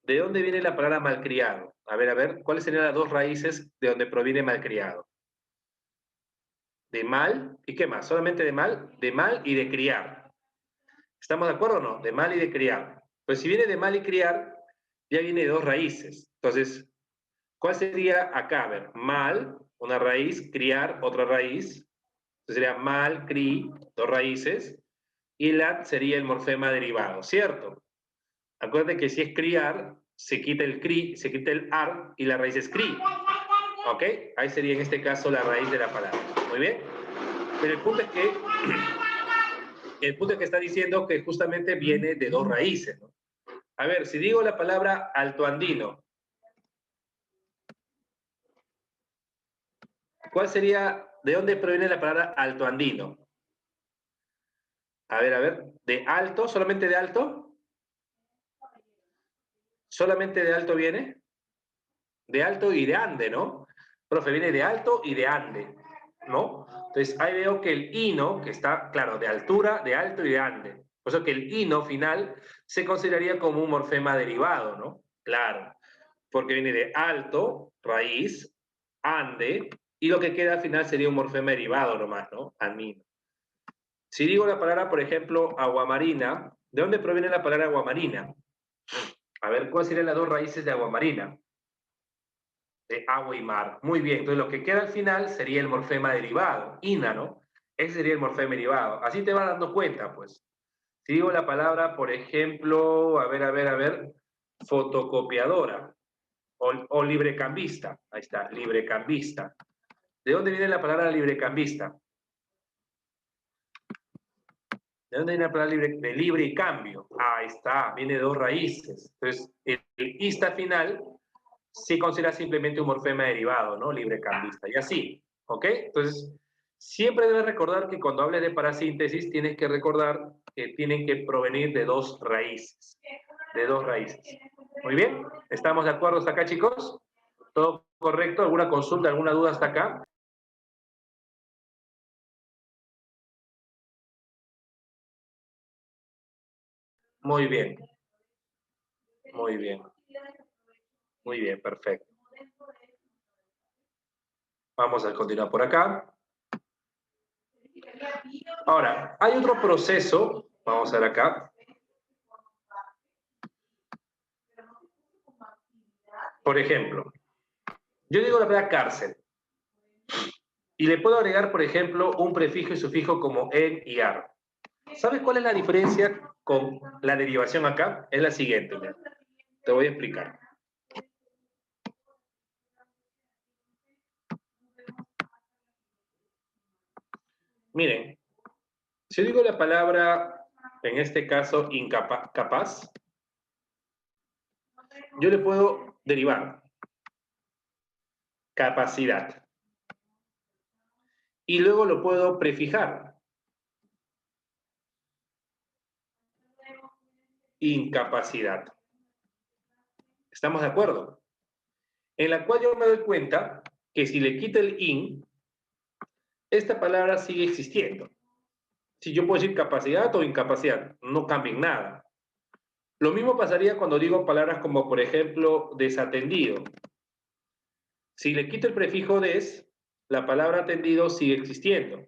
¿de dónde viene la palabra malcriado? A ver, ¿cuáles serían las dos raíces de donde proviene malcriado? De mal, ¿y qué más? Solamente de mal y de criar. ¿Estamos de acuerdo o no? De mal y de criar. Pues si viene de mal y criar, ya viene de dos raíces. Entonces, ¿cuál sería acá? A ver, mal, una raíz, criar, otra raíz. Entonces sería mal, cri, dos raíces. Y lat sería el morfema derivado, ¿cierto? Acuérdate que si es criar, se quita el cri, se quita el ar y la raíz es cri. ¿Ok? Ahí sería en este caso la raíz de la palabra. Muy bien. Pero el punto es que está diciendo que justamente viene de dos raíces, ¿no? A ver, si digo la palabra altoandino, ¿cuál sería, de dónde proviene la palabra altoandino? A ver, ¿de alto? ¿Solamente de alto? ¿Solamente de alto viene? De alto y de ande, ¿no? Profe, viene de alto y de ande, ¿no? Entonces ahí veo que el ino, que está, claro, de altura, de alto y de ande. Por eso que el ino final se consideraría como un morfema derivado, ¿no? Claro, porque viene de alto, raíz, ande, y lo que queda al final sería un morfema derivado nomás, ¿no? Amino. Si digo la palabra, por ejemplo, aguamarina, ¿de dónde proviene la palabra aguamarina? A ver, ¿cuáles serían las dos raíces de aguamarina? De agua y mar. Muy bien, entonces lo que queda al final sería el morfema derivado, ina, ¿no? Ese sería el morfema derivado. Así te vas dando cuenta, pues. Si digo la palabra, por ejemplo, a ver, fotocopiadora o librecambista. Ahí está, librecambista. ¿De dónde viene la palabra librecambista? ¿De dónde viene la palabra libre? De libre y cambio. Ahí está, viene de dos raíces. Entonces, el ista final se considera simplemente un morfema derivado, ¿no? Librecambista. Y así, ¿ok? Entonces, siempre debes recordar que cuando hables de parasíntesis, tienes que recordar que tienen que provenir de dos raíces. De dos raíces. Muy bien, ¿estamos de acuerdo hasta acá, chicos? ¿Todo correcto? ¿Alguna consulta, alguna duda hasta acá? Muy bien, muy bien, muy bien, perfecto. Vamos a continuar por acá. Ahora, hay otro proceso, vamos a ver acá. Por ejemplo, yo digo la palabra cárcel y le puedo agregar, por ejemplo, un prefijo y sufijo como en y ar. ¿Sabes cuál es la diferencia con la derivación acá? Es la siguiente, mira. Te voy a explicar. Miren, si yo digo la palabra, en este caso, capaz, yo le puedo derivar capacidad. Y luego lo puedo prefijar. Incapacidad. ¿Estamos de acuerdo? En la cual yo me doy cuenta que si le quito el in, esta palabra sigue existiendo. Si yo puedo decir capacidad o incapacidad, no cambia en nada. Lo mismo pasaría cuando digo palabras como, por ejemplo, desatendido. Si le quito el prefijo des, la palabra atendido sigue existiendo.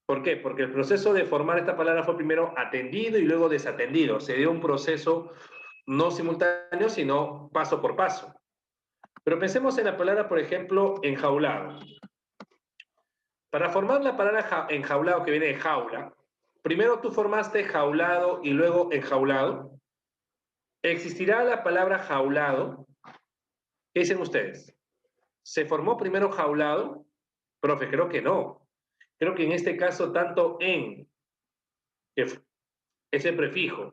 ¿Por qué? Porque el proceso de formar esta palabra fue primero atendido y luego desatendido. Se dio un proceso no simultáneo, sino paso por paso. Pero pensemos en la palabra, por ejemplo, enjaulado. Para formar la palabra enjaulado, que viene de jaula, primero tú formaste jaulado y luego enjaulado. ¿Existirá la palabra jaulado? ¿Qué dicen ustedes? ¿Se formó primero jaulado? Profe, creo que no. Creo que en este caso tanto en, que es el prefijo,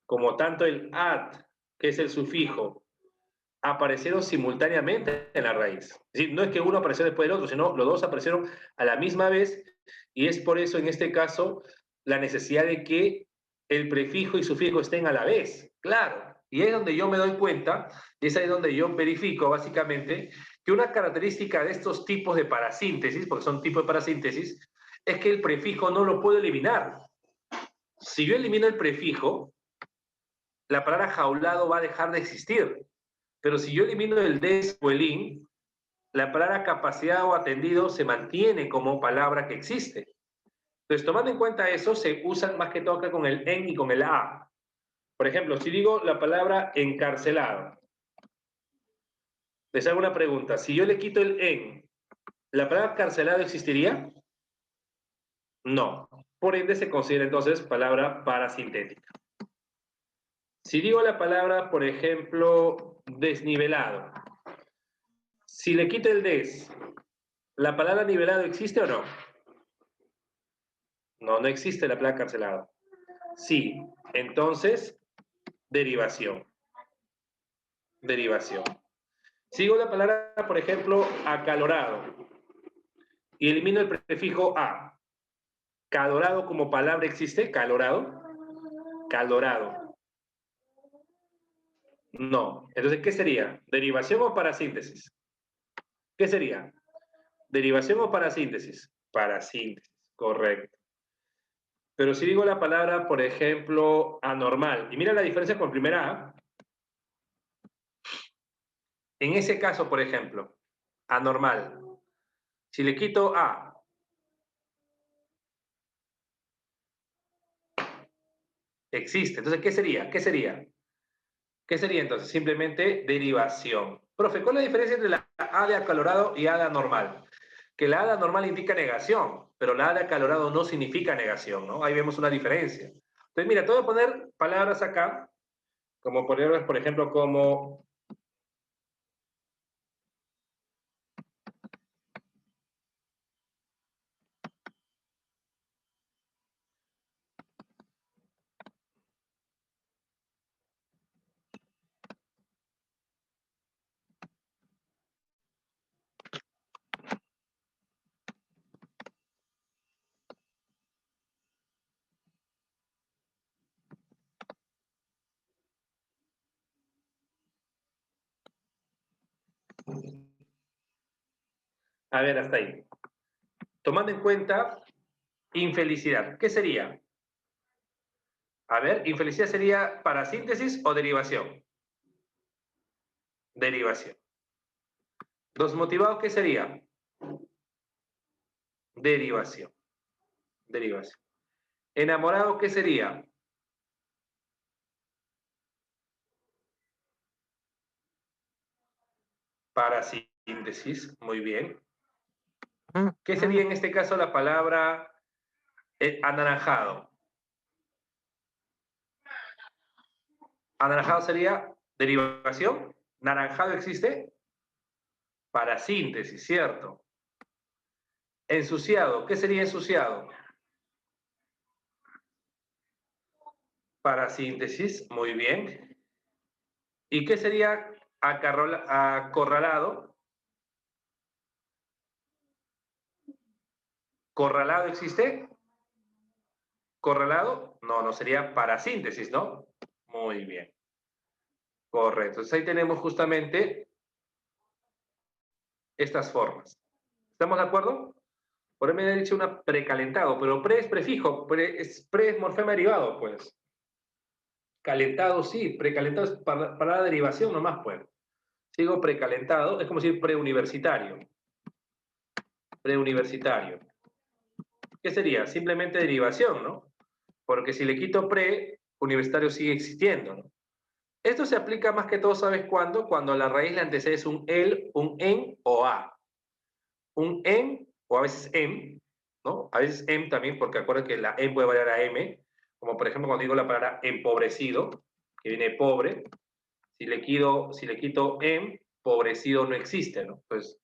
como tanto el ad, que es el sufijo, aparecieron simultáneamente en la raíz. Es decir, no es que uno apareció después del otro, sino los dos aparecieron a la misma vez y es por eso en este caso la necesidad de que el prefijo y sufijo estén a la vez. Claro, y es donde yo me doy cuenta, y es ahí donde yo verifico básicamente que una característica de estos tipos de parasíntesis, porque son tipos de parasíntesis, es que el prefijo no lo puedo eliminar. Si yo elimino el prefijo, la palabra jaulado va a dejar de existir. Pero si yo elimino el des o el in, la palabra capacidad o atendido se mantiene como palabra que existe. Entonces, tomando en cuenta eso, se usan más que todo acá con el en y con el a. Por ejemplo, si digo la palabra encarcelado, les hago una pregunta. Si yo le quito el en, ¿la palabra carcelado existiría? No. Por ende, se considera entonces palabra parasintética. Si digo la palabra, por ejemplo, desnivelado, si le quito el des, ¿la palabra nivelado existe o no? No, no existe la palabra carcelado. Sí, entonces, derivación. Derivación. Sigo la palabra, por ejemplo, acalorado. Y elimino el prefijo a. ¿Calorado como palabra existe? ¿Calorado? Calorado. No. Entonces, ¿qué sería? ¿Derivación o parasíntesis? ¿Qué sería? ¿Derivación o parasíntesis? Parasíntesis, correcto. Pero si digo la palabra, por ejemplo, anormal, y mira la diferencia con primera A, en ese caso, por ejemplo, anormal, si le quito A, existe. Entonces, ¿qué sería? ¿Qué sería? ¿Qué sería entonces? Simplemente derivación. Profe, ¿cuál es la diferencia entre la A de acalorado y A de anormal? Que la A de anormal indica negación, pero la A de acalorado no significa negación, ¿no? Ahí vemos una diferencia. Entonces, mira, te voy a poner palabras acá, como palabras, por ejemplo, como a ver, hasta ahí. Tomando en cuenta infelicidad, ¿qué sería? A ver, infelicidad sería parasíntesis o derivación. Derivación. Los motivados, ¿qué sería? Derivación. Derivación. Enamorado, ¿qué sería? Parasíntesis, muy bien. ¿Qué sería en este caso la palabra anaranjado? Anaranjado sería derivación. ¿Naranjado existe? Parasíntesis, ¿cierto? Ensuciado, ¿qué sería ensuciado? Parasíntesis, muy bien. ¿Y qué sería acorralado? ¿Corralado existe? ¿Corralado? No, no sería parasíntesis, ¿no? Muy bien. Correcto. Entonces ahí tenemos justamente estas formas. ¿Estamos de acuerdo? Por ahí me he dicho una precalentado, pero pre es prefijo, pre es morfema derivado, pues. Calentado sí, precalentado es para derivación nomás, pues. Sigo precalentado, es como decir preuniversitario. Preuniversitario. ¿Qué sería? Simplemente derivación, ¿no? Porque si le quito pre, universitario sigue existiendo, ¿no? Esto se aplica más que todo, ¿sabes cuándo? Cuando la raíz le antecede un el, un en o a. Un en o a veces em, ¿no? A veces em también, porque acuerda que la em puede variar a m, como por ejemplo cuando digo la palabra empobrecido, que viene pobre, si le quito em, pobrecido no existe, ¿no? Pues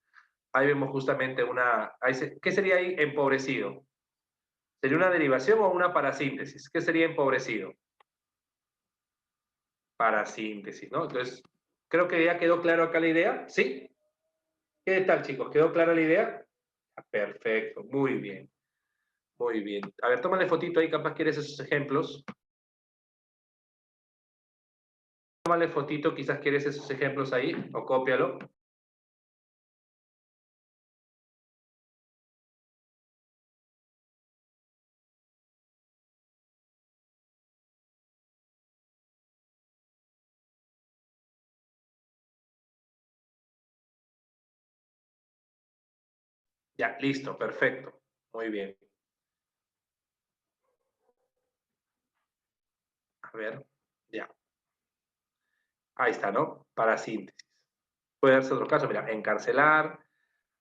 ahí vemos justamente una... ¿Qué sería ahí empobrecido? ¿Sería una derivación o una parasíntesis? ¿Qué sería empobrecido? Parasíntesis, ¿no? Entonces, creo que ya quedó claro acá la idea, ¿sí? ¿Qué tal, chicos? ¿Quedó clara la idea? Perfecto, muy bien, muy bien. A ver, tómale fotito ahí, capaz quieres esos ejemplos. Tómale fotito, quizás quieres esos ejemplos ahí, o cópialo. Ya, listo, perfecto. Muy bien. A ver, ya. Ahí está, ¿no? Parasíntesis. Puede darse otro caso, mira, encarcelar,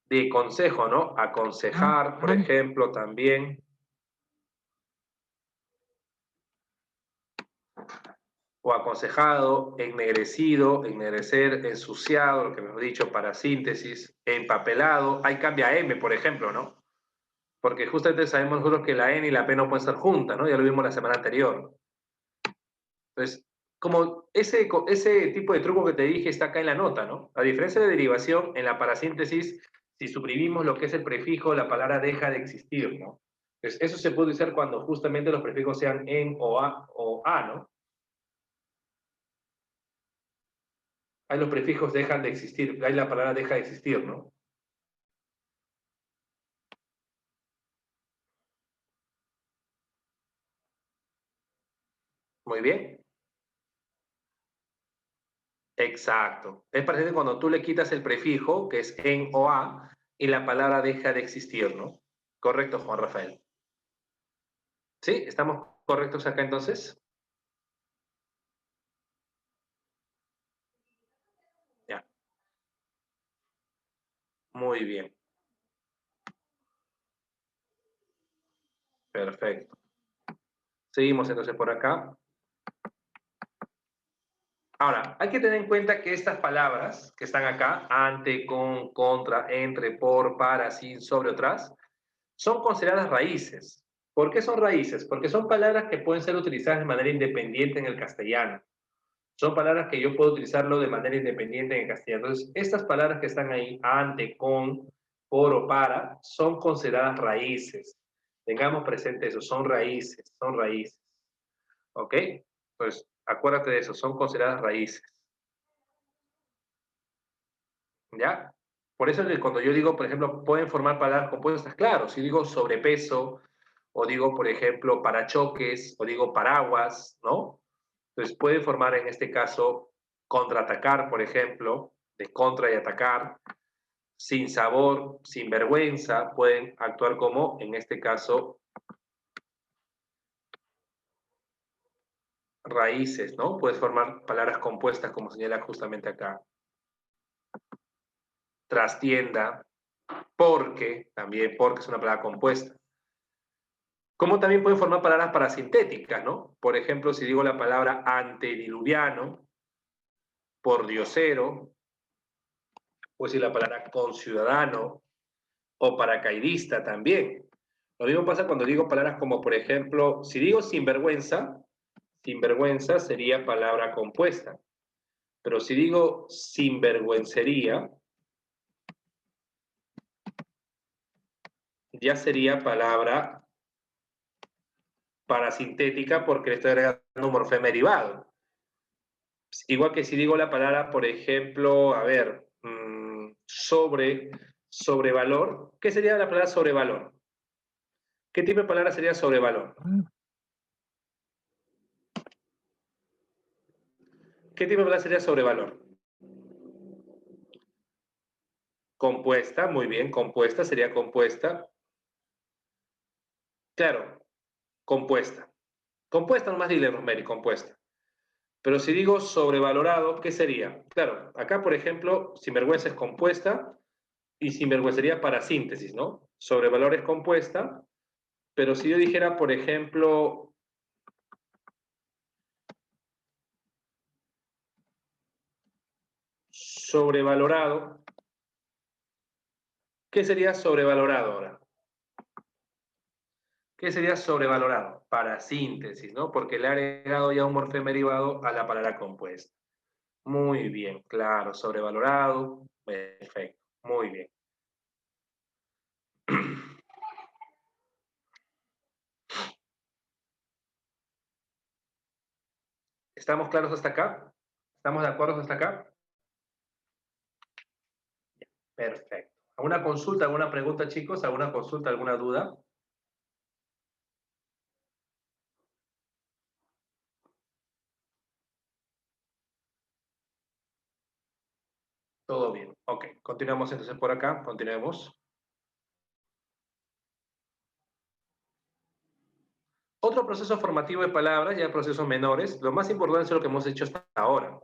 de consejo, ¿no? Aconsejar, por ejemplo, también. O aconsejado, ennegrecido, ennegrecer, ensuciado, lo que hemos dicho, parasíntesis, empapelado. Ahí cambia M, por ejemplo, ¿no? Porque justamente sabemos nosotros que la N y la P no pueden estar juntas, ¿no? Ya lo vimos la semana anterior. Entonces, como ese tipo de truco que te dije está acá en la nota, ¿no? A diferencia de derivación, en la parasíntesis, si suprimimos lo que es el prefijo, la palabra deja de existir, ¿no? Entonces, eso se puede usar cuando justamente los prefijos sean en o a, ¿no? Ahí los prefijos dejan de existir, ahí la palabra deja de existir, ¿no? Muy bien. Exacto. Es parecido cuando tú le quitas el prefijo, que es en o a, y la palabra deja de existir, ¿no? Correcto, Juan Rafael. ¿Sí? ¿Estamos correctos acá entonces? Ya. Muy bien. Perfecto. Seguimos entonces por acá. Ahora, hay que tener en cuenta que estas palabras que están acá, ante, con, contra, entre, por, para, sin, sobre, otras, son consideradas raíces. ¿Por qué son raíces? Porque son palabras que pueden ser utilizadas de manera independiente en el castellano. Son palabras que yo puedo utilizarlo de manera independiente en el castellano. Entonces, estas palabras que están ahí, ante, con, por o para, son consideradas raíces. Tengamos presente eso, son raíces, son raíces. ¿Ok? Pues acuérdate de eso, son consideradas raíces. ¿Ya? Por eso es que cuando yo digo, por ejemplo, pueden formar palabras compuestas, claro, si digo sobrepeso, o digo, por ejemplo, parachoques, o digo paraguas, ¿no? Entonces pueden formar en este caso contraatacar, por ejemplo, de contra y atacar, sin sabor, sin vergüenza, pueden actuar como, en este caso, raíces, ¿no? Puedes formar palabras compuestas, como señala justamente acá. Trastienda, porque, también porque es una palabra compuesta. Como también pueden formar palabras parasintéticas, ¿no? Por ejemplo, si digo la palabra antediluviano, pordiosero, puedo decir la palabra conciudadano o paracaidista también. Lo mismo pasa cuando digo palabras como, por ejemplo, si digo sinvergüenza, sinvergüenza sería palabra compuesta. Pero si digo sinvergüencería, ya sería palabra parasintética porque le estoy agregando un morfema derivado. Igual que si digo la palabra, por ejemplo, a ver, sobrevalor, ¿qué sería la palabra sobrevalor? ¿Qué tipo de palabra sería sobrevalor? ¿Qué tipo de palabra sería sobrevalor? Compuesta, muy bien, compuesta sería compuesta. Claro, compuesta. Compuesta, nomás dile, Rosemary, compuesta. Pero si digo sobrevalorado, ¿qué sería? Claro, acá, por ejemplo, sinvergüenza es compuesta y sinvergüencería para síntesis, ¿no? Sobrevalor es compuesta, pero si yo dijera, por ejemplo, sobrevalorado, ¿qué sería sobrevalorado ahora? ¿Qué sería sobrevalorado? Para síntesis, ¿no? Porque le ha agregado ya un morfema derivado a la palabra compuesta. Muy bien, claro, sobrevalorado, perfecto, muy bien. ¿Estamos claros hasta acá? ¿Estamos de acuerdo hasta acá? Perfecto. ¿Alguna consulta, alguna pregunta, chicos? ¿Alguna consulta, alguna duda? Todo bien. Ok, continuamos entonces por acá. Continuemos. Otro proceso formativo de palabras, ya procesos menores. Lo más importante es lo que hemos hecho hasta ahora.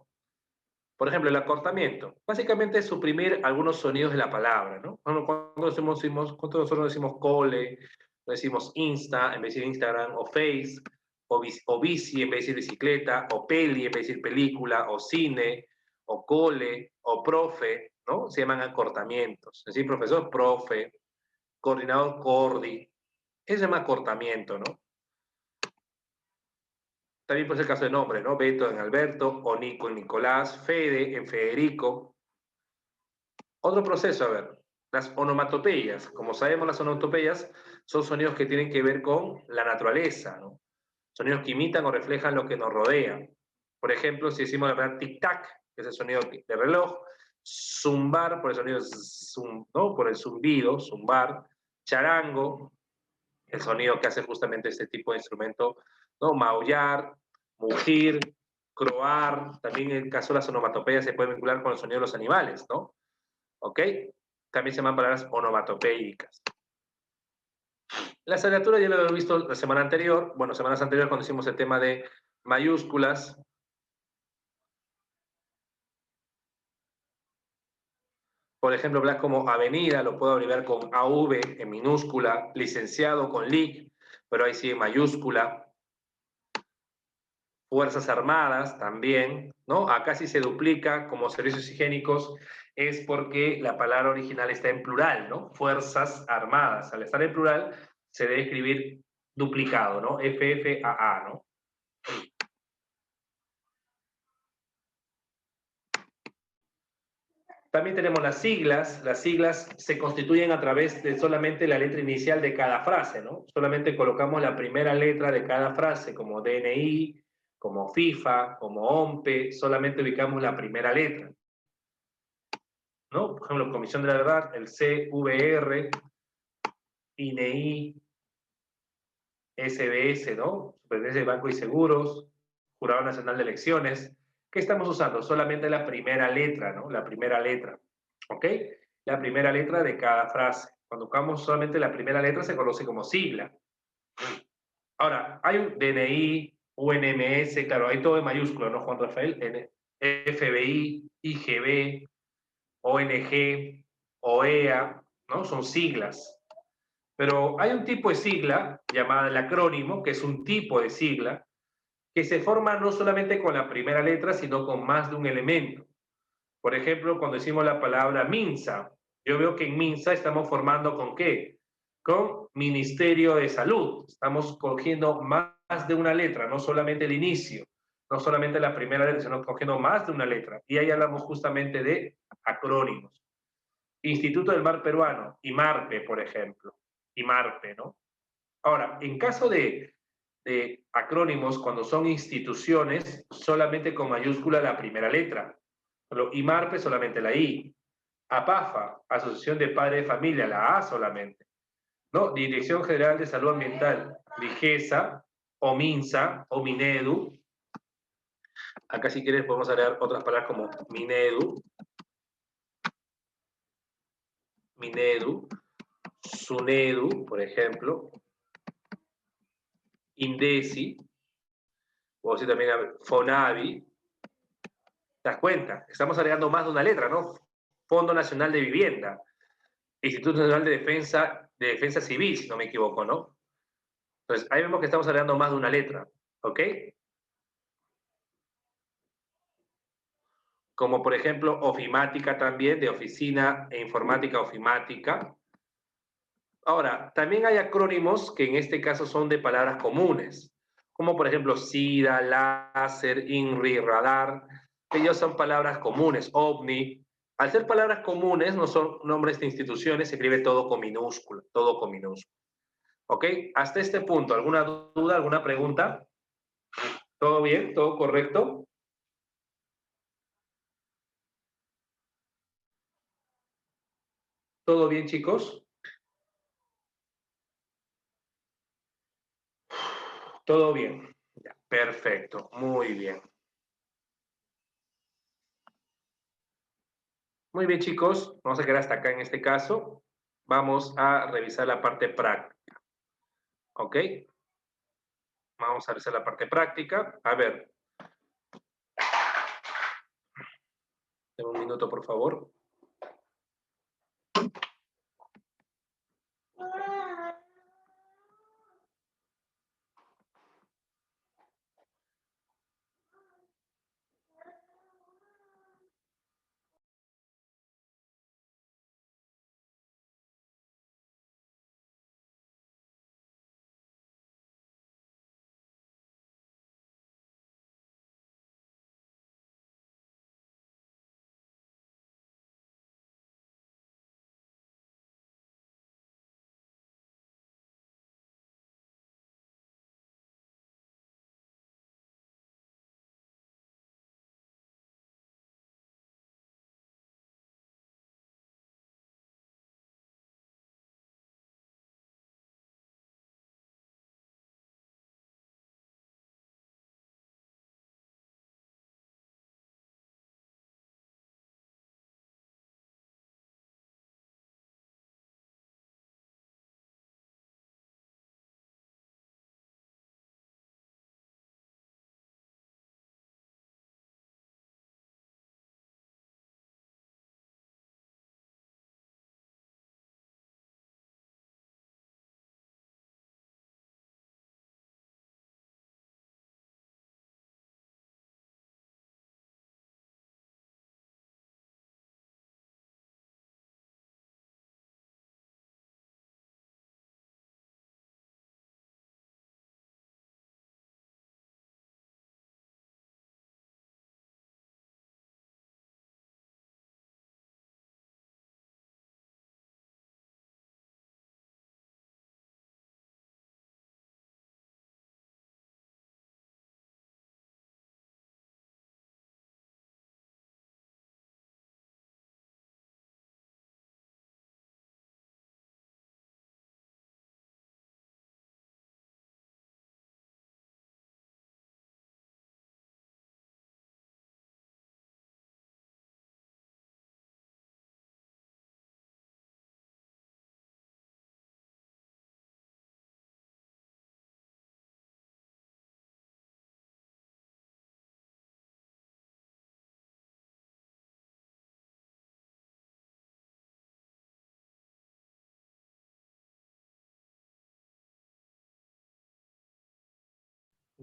Por ejemplo, el acortamiento. Básicamente es suprimir algunos sonidos de la palabra, ¿no? Cuando nosotros decimos cole, decimos insta en vez de decir Instagram, o face, o bici en vez de decir bicicleta, o peli en vez de decir película, o cine, o cole, o profe, ¿no? Se llaman acortamientos. Es decir, profesor, profe, coordinador, cordi. Eso se llama acortamiento, ¿no? También puede ser el caso de nombre, ¿no? Beto en Alberto, o Nico en Nicolás, Fede en Federico. Otro proceso, a ver, las onomatopeyas. Como sabemos, las onomatopeyas son sonidos que tienen que ver con la naturaleza, ¿no? Sonidos que imitan o reflejan lo que nos rodea. Por ejemplo, si decimos la palabra tic-tac, que es el sonido de reloj, zumbar, por el sonido, ¿no? Por el zumbido, zumbar, charango, el sonido que hace justamente este tipo de instrumento, ¿no? Maullar, mugir, croar, también en el caso de las onomatopeyas se puede vincular con el sonido de los animales, ¿no? ¿Ok? También se llaman palabras onomatopeicas. La asignatura ya lo había visto la semana anterior, bueno, semanas anteriores cuando hicimos el tema de mayúsculas. Por ejemplo, hablar como avenida, lo puedo abreviar con AV en minúscula, licenciado con LIC, pero ahí sí en mayúscula. Fuerzas Armadas también, ¿no? Acá sí se duplica como servicios higiénicos, es porque la palabra original está en plural, ¿no? Fuerzas Armadas. Al estar en plural, se debe escribir duplicado, ¿no? FFAA, ¿no? También tenemos las siglas se constituyen a través de solamente la letra inicial de cada frase, ¿no? Solamente colocamos la primera letra de cada frase, como DNI, como FIFA, como OMPE, solamente ubicamos la primera letra, ¿no? Por ejemplo, Comisión de la Verdad, el CVR, INEI, SBS, ¿no? Superintendencia de Bancos y Seguros, Jurado Nacional de Elecciones. ¿Qué estamos usando? Solamente la primera letra, ¿no? La primera letra, ¿ok? La primera letra de cada frase. Cuando buscamos solamente la primera letra se conoce como sigla. Ahora, hay un DNI, UNMS, claro, hay todo en mayúscula, ¿no, Juan Rafael? FBI, IGB, ONG, OEA, ¿no? Son siglas. Pero hay un tipo de sigla llamada el acrónimo, que es un tipo de sigla, que se forma no solamente con la primera letra, sino con más de un elemento. Por ejemplo, cuando decimos la palabra MINSA, yo veo que en MINSA estamos formando ¿con qué? Con Ministerio de Salud. Estamos cogiendo más de una letra, no solamente el inicio, no solamente la primera letra, sino cogiendo más de una letra. Y ahí hablamos justamente de acrónimos. Instituto del Mar Peruano, IMARPE, por ejemplo. IMARPE, ¿no? Ahora, en caso de acrónimos, cuando son instituciones, solamente con mayúscula la primera letra. Pero IMARPE solamente la I. APAFA, Asociación de Padres de Familia, la A solamente. ¿No? Dirección General de Salud Ambiental, DIGESA, o MINSA, o MINEDU. Acá si quieres podemos agregar otras palabras como MINEDU, MINEDU, SUNEDU, por ejemplo, INDECI, o decir también FONAVI. ¿Te das cuenta? Estamos agregando más de una letra, ¿no? Fondo Nacional de Vivienda, Instituto Nacional de Defensa Civil, si no me equivoco, ¿no? Entonces, ahí vemos que estamos agregando más de una letra, ¿ok? Como por ejemplo, ofimática también, de oficina e informática ofimática. Ahora, también hay acrónimos que en este caso son de palabras comunes, como por ejemplo SIDA, láser, INRI, radar, que ellos son palabras comunes, OVNI. Al ser palabras comunes, no son nombres de instituciones, se escribe todo con minúscula, todo con minúscula. ¿Ok? Hasta este punto, ¿alguna duda, alguna pregunta? ¿Todo bien? ¿Todo correcto? ¿Todo bien, chicos? Todo bien. Ya, perfecto, muy bien. Muy bien, chicos, vamos a quedar hasta acá en este caso. Vamos a revisar la parte práctica, ¿ok? Vamos a revisar la parte práctica. A ver, dame un minuto, por favor.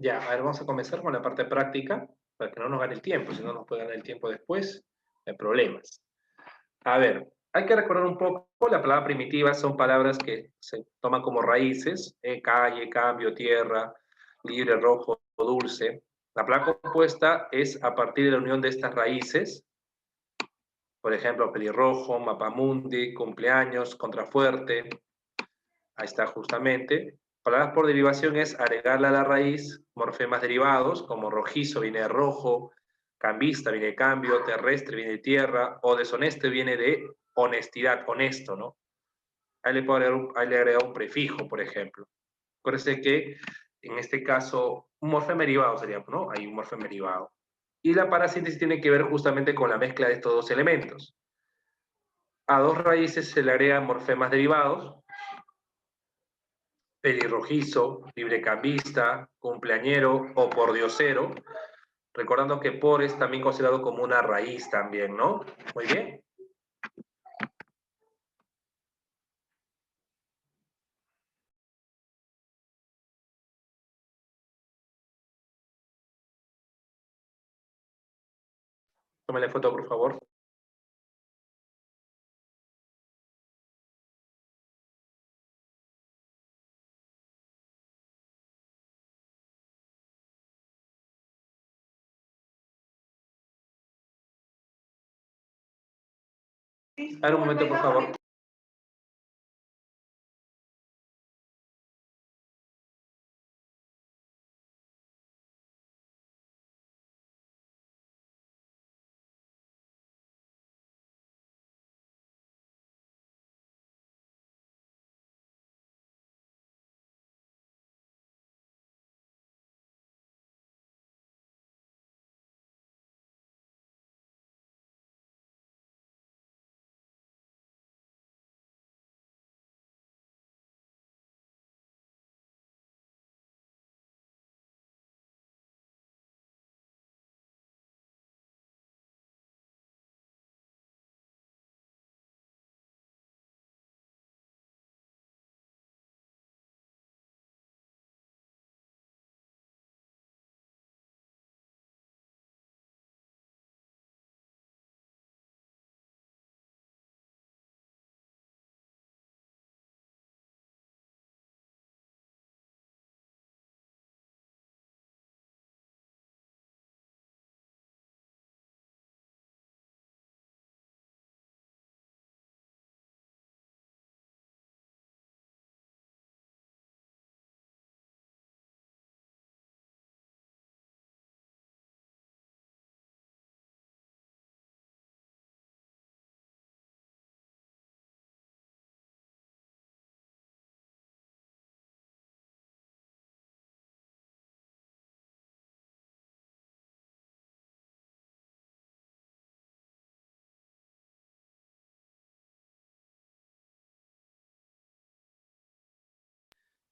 Ya, a ver, vamos a comenzar con la parte práctica, para que no nos gane el tiempo, si no nos puede ganar el tiempo después, no hay problemas. A ver, hay que recordar un poco, la palabra primitiva son palabras que se toman como raíces, calle, cambio, tierra, libre, rojo, dulce. La palabra compuesta es a partir de la unión de estas raíces, por ejemplo, pelirrojo, mapamundi, cumpleaños, contrafuerte, ahí está justamente. Palabras por derivación es agregarle a la raíz morfemas derivados, como rojizo viene de rojo, cambista viene de cambio, terrestre viene de tierra, o deshonesto viene de honestidad, honesto, ¿no? Ahí le puedo agregar un prefijo, por ejemplo. Acuérdense que en este caso un morfema derivado sería, ¿no? Hay un morfema derivado. Y la parasíntesis tiene que ver justamente con la mezcla de estos dos elementos. A dos raíces se le agregan morfemas derivados, pelirrojizo, librecambista, cumpleañero o pordiosero, recordando que por es también considerado como una raíz también, ¿no? Muy bien. Tómale foto, por favor. A ver, un momento, por favor.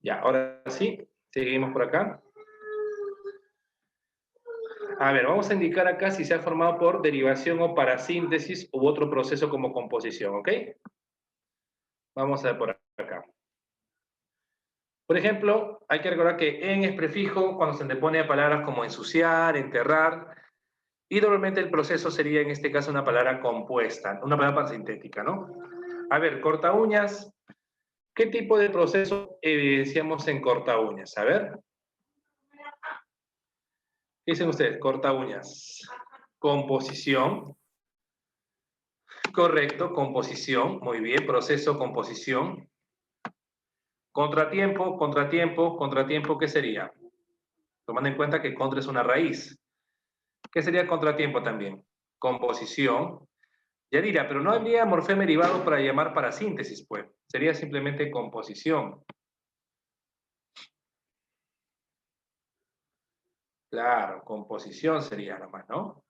Ya, ahora sí, seguimos por acá. A ver, vamos a indicar acá si se ha formado por derivación o parasíntesis u otro proceso como composición, ¿ok? Vamos a ver por acá. Por ejemplo, hay que recordar que en es prefijo cuando se antepone a palabras como ensuciar, enterrar, y normalmente el proceso sería en este caso una palabra compuesta, una palabra sintética, ¿no? A ver, corta uñas, ¿qué tipo de proceso evidenciamos en corta uñas? A ver, ¿qué dicen ustedes? Corta uñas. Composición. Correcto, composición. Muy bien, proceso, composición. Contratiempo, contratiempo, contratiempo, ¿qué sería? Tomando en cuenta que contra es una raíz. ¿Qué sería contratiempo también? Composición. Ya dirá, pero no habría morfema derivado para llamar para síntesis, pues. Sería simplemente composición. Claro, composición sería nomás, ¿no?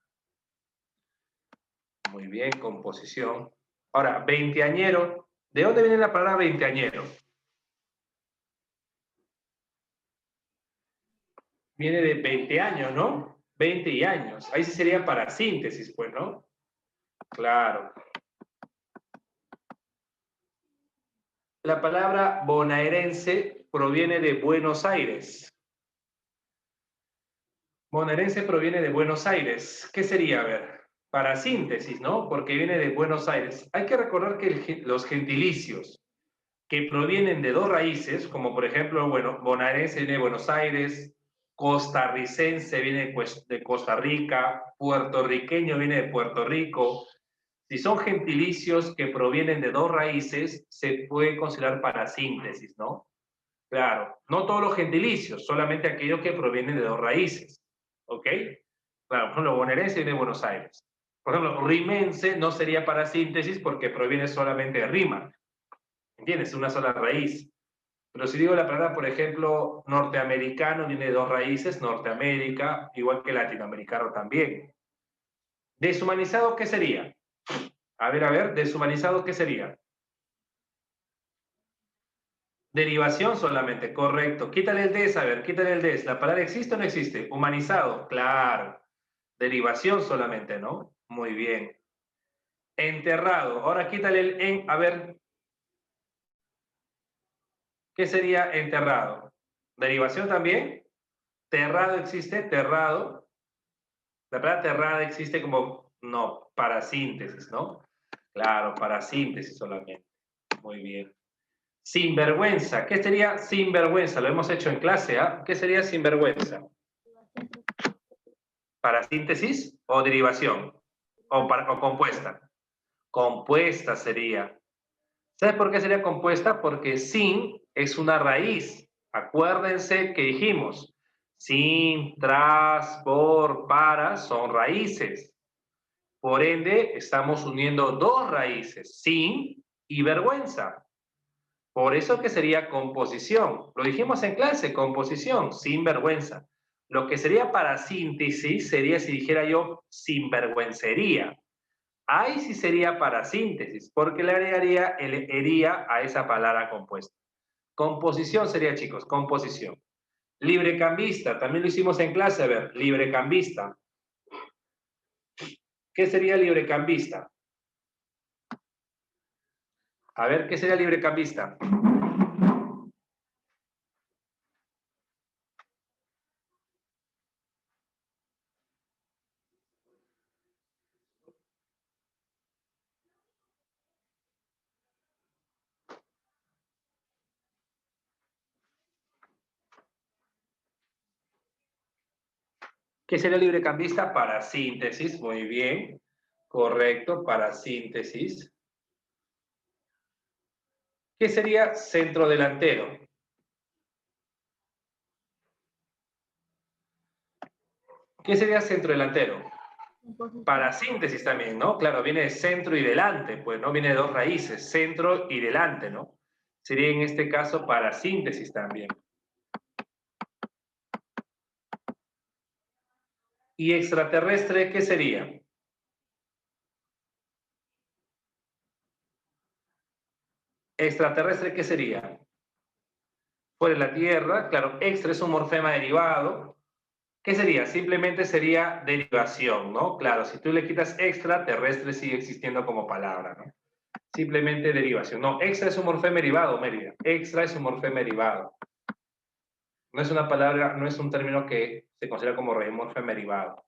Muy bien, composición. Ahora, veinteañero. ¿De dónde viene la palabra veinteañero? Viene de 20 años, ¿no? 20 y años. Ahí sí sería para síntesis, pues, ¿no? Claro. La palabra bonaerense proviene de Buenos Aires. Bonaerense proviene de Buenos Aires. ¿Qué sería? A ver, para síntesis, ¿no? Porque viene de Buenos Aires. Hay que recordar que los gentilicios que provienen de dos raíces, como por ejemplo, bueno, bonaerense viene de Buenos Aires, costarricense viene de Costa Rica, puertorriqueño viene de Puerto Rico. Si son gentilicios que provienen de dos raíces, se puede considerar para síntesis, ¿no? Claro, no todos los gentilicios, solamente aquellos que provienen de dos raíces. ¿Ok? Claro, por ejemplo, bonaerense viene de Buenos Aires. Por ejemplo, rimense no sería para síntesis porque proviene solamente de rima. ¿Entiendes? Una sola raíz. Pero si digo la palabra, por ejemplo, norteamericano viene de dos raíces, Norteamérica, igual que latinoamericano también. Deshumanizado, ¿qué sería? A ver, deshumanizado, ¿qué sería? Derivación solamente, correcto. Quítale el des, a ver, quítale el des. ¿La palabra existe o no existe? Humanizado, claro. Derivación solamente, ¿no? Muy bien. Enterrado. Ahora quítale el en, a ver, ¿qué sería enterrado? Derivación también. Terrado existe, terrado. La palabra terrada existe como, no, para síntesis, ¿no? Claro, para síntesis solamente. Muy bien. Sinvergüenza. ¿Qué sería sinvergüenza? Lo hemos hecho en clase, ¿ah? ¿Qué sería sinvergüenza? ¿Para síntesis o derivación? ¿O compuesta? Compuesta sería. ¿Sabes por qué sería compuesta? Porque sin es una raíz. Acuérdense que dijimos, sin, tras, por, para son raíces. Por ende, estamos uniendo dos raíces, sin y vergüenza. Por eso que sería composición. Lo dijimos en clase, composición, sin vergüenza. Lo que sería para síntesis sería si dijera yo sinvergüencería. Ahí sí sería para síntesis, porque le agregaría el ería a esa palabra compuesta. Composición sería, chicos, composición. Librecambista, también lo hicimos en clase, a ver, librecambista. ¿Qué sería librecambista? A ver, ¿qué sería librecambista? ¿Qué sería librecambista? Para síntesis, muy bien. Correcto, para síntesis. ¿Qué sería centrodelantero? ¿Qué sería centrodelantero? Para síntesis también, ¿no? Claro, viene de centro y delante, pues, ¿no? Viene de dos raíces, centro y delante, ¿no? Sería en este caso para síntesis también. ¿Y extraterrestre qué sería? ¿Extraterrestre qué sería? Fuera de la Tierra, claro, extra es un morfema derivado. ¿Qué sería? Simplemente sería derivación, ¿no? Claro, si tú le quitas extra, terrestre sigue existiendo como palabra, ¿no? Simplemente derivación. No, extra es un morfema derivado, Mérida. Extra es un morfema derivado. No es una palabra, no es un término que se considera como morfema derivado.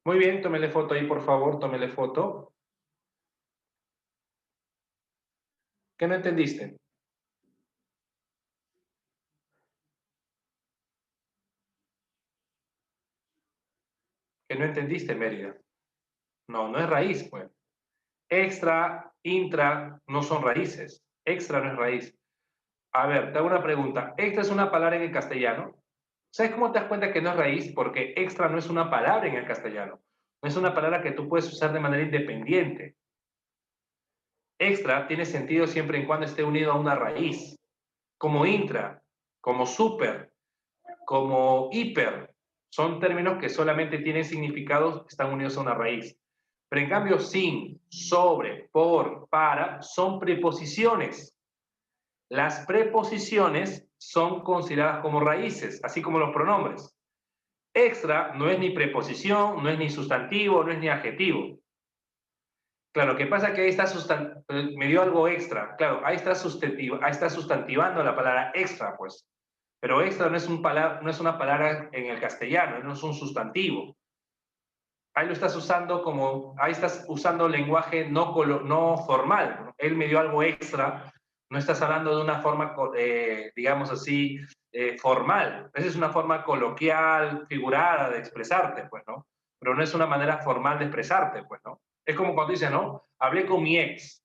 Muy bien, tómele foto ahí, por favor, tómele foto. ¿Qué no entendiste? ¿Qué no entendiste, Mérida? No, no es raíz, pues. Extra, intra, no son raíces. Extra no es raíz. A ver, te hago una pregunta. ¿Extra es una palabra en el castellano? ¿Sabes cómo te das cuenta que no es raíz? Porque extra no es una palabra en el castellano. No es una palabra que tú puedes usar de manera independiente. Extra tiene sentido siempre y cuando esté unido a una raíz. Como intra, como super, como hiper. Son términos que solamente tienen significados que están unidos a una raíz. Pero en cambio, sin, sobre, por, para, son preposiciones. Las preposiciones son consideradas como raíces, así como los pronombres. Extra no es ni preposición, no es ni sustantivo, no es ni adjetivo. Claro, ¿qué pasa? Que ahí está me dio algo extra. Claro, ahí está sustantivando la palabra extra, pues. Pero extra no es una palabra en el castellano, no es un sustantivo. Ahí lo estás usando como, ahí estás usando lenguaje no formal, ¿no? Él me dio algo extra, no estás hablando de una forma, digamos así, formal. Esa es una forma coloquial, figurada de expresarte, pues, ¿no? Pero no es una manera formal de expresarte, pues, ¿no? Es como cuando dices, ¿no? Hablé con mi ex,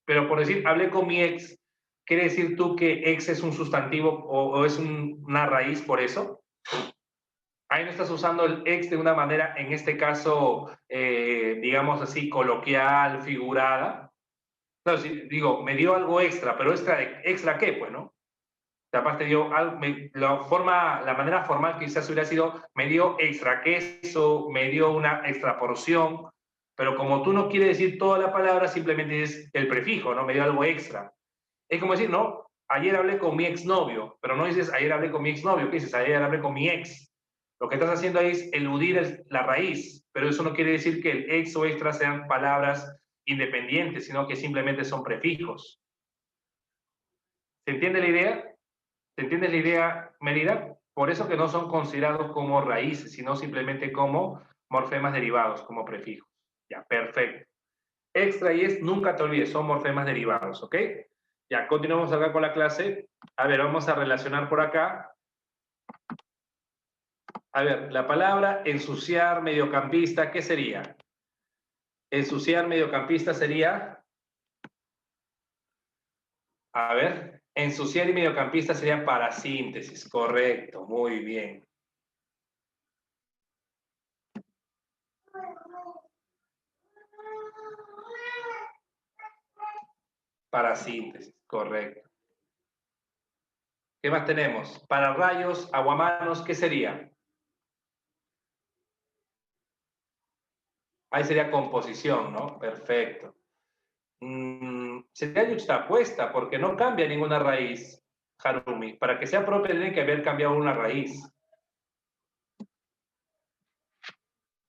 pero por decir, hablé con mi ex, ¿quiere decir tú que ex es un sustantivo o es una raíz por eso? Ahí no estás usando el ex de una manera, en este caso, digamos así, coloquial, figurada. Entonces, digo, me dio algo extra, pero extra qué, pues, ¿no? Capaz te dio algo, la manera formal quizás hubiera sido, me dio extra queso, me dio una extra porción, pero como tú no quieres decir toda la palabra, simplemente es el prefijo, ¿no? Me dio algo extra. Es como decir, no, ayer hablé con mi exnovio, pero no dices ayer hablé con mi exnovio, ¿qué dices? Ayer hablé con mi ex. Lo que estás haciendo ahí es eludir la raíz, pero eso no quiere decir que el ex o extra sean palabras independientes, sino que simplemente son prefijos. ¿Se entiende la idea? ¿Se entiende la idea, Mérida? Por eso que no son considerados como raíces, sino simplemente como morfemas derivados, como prefijos. Ya, perfecto. Extra y es, nunca te olvides, son morfemas derivados, ¿ok? Ya, continuamos acá con la clase. A ver, vamos a relacionar por acá. A ver, la palabra ensuciar mediocampista, ¿qué sería? Ensuciar mediocampista sería, a ver, ensuciar y mediocampista sería parasíntesis, correcto, muy bien. Parasíntesis, correcto. ¿Qué más tenemos? Para rayos, aguamanos, ¿qué sería? Ahí sería composición, ¿no? Perfecto. Sería yuxtapuesta porque no cambia ninguna raíz, Harumi. Para que sea propia tiene que haber cambiado una raíz.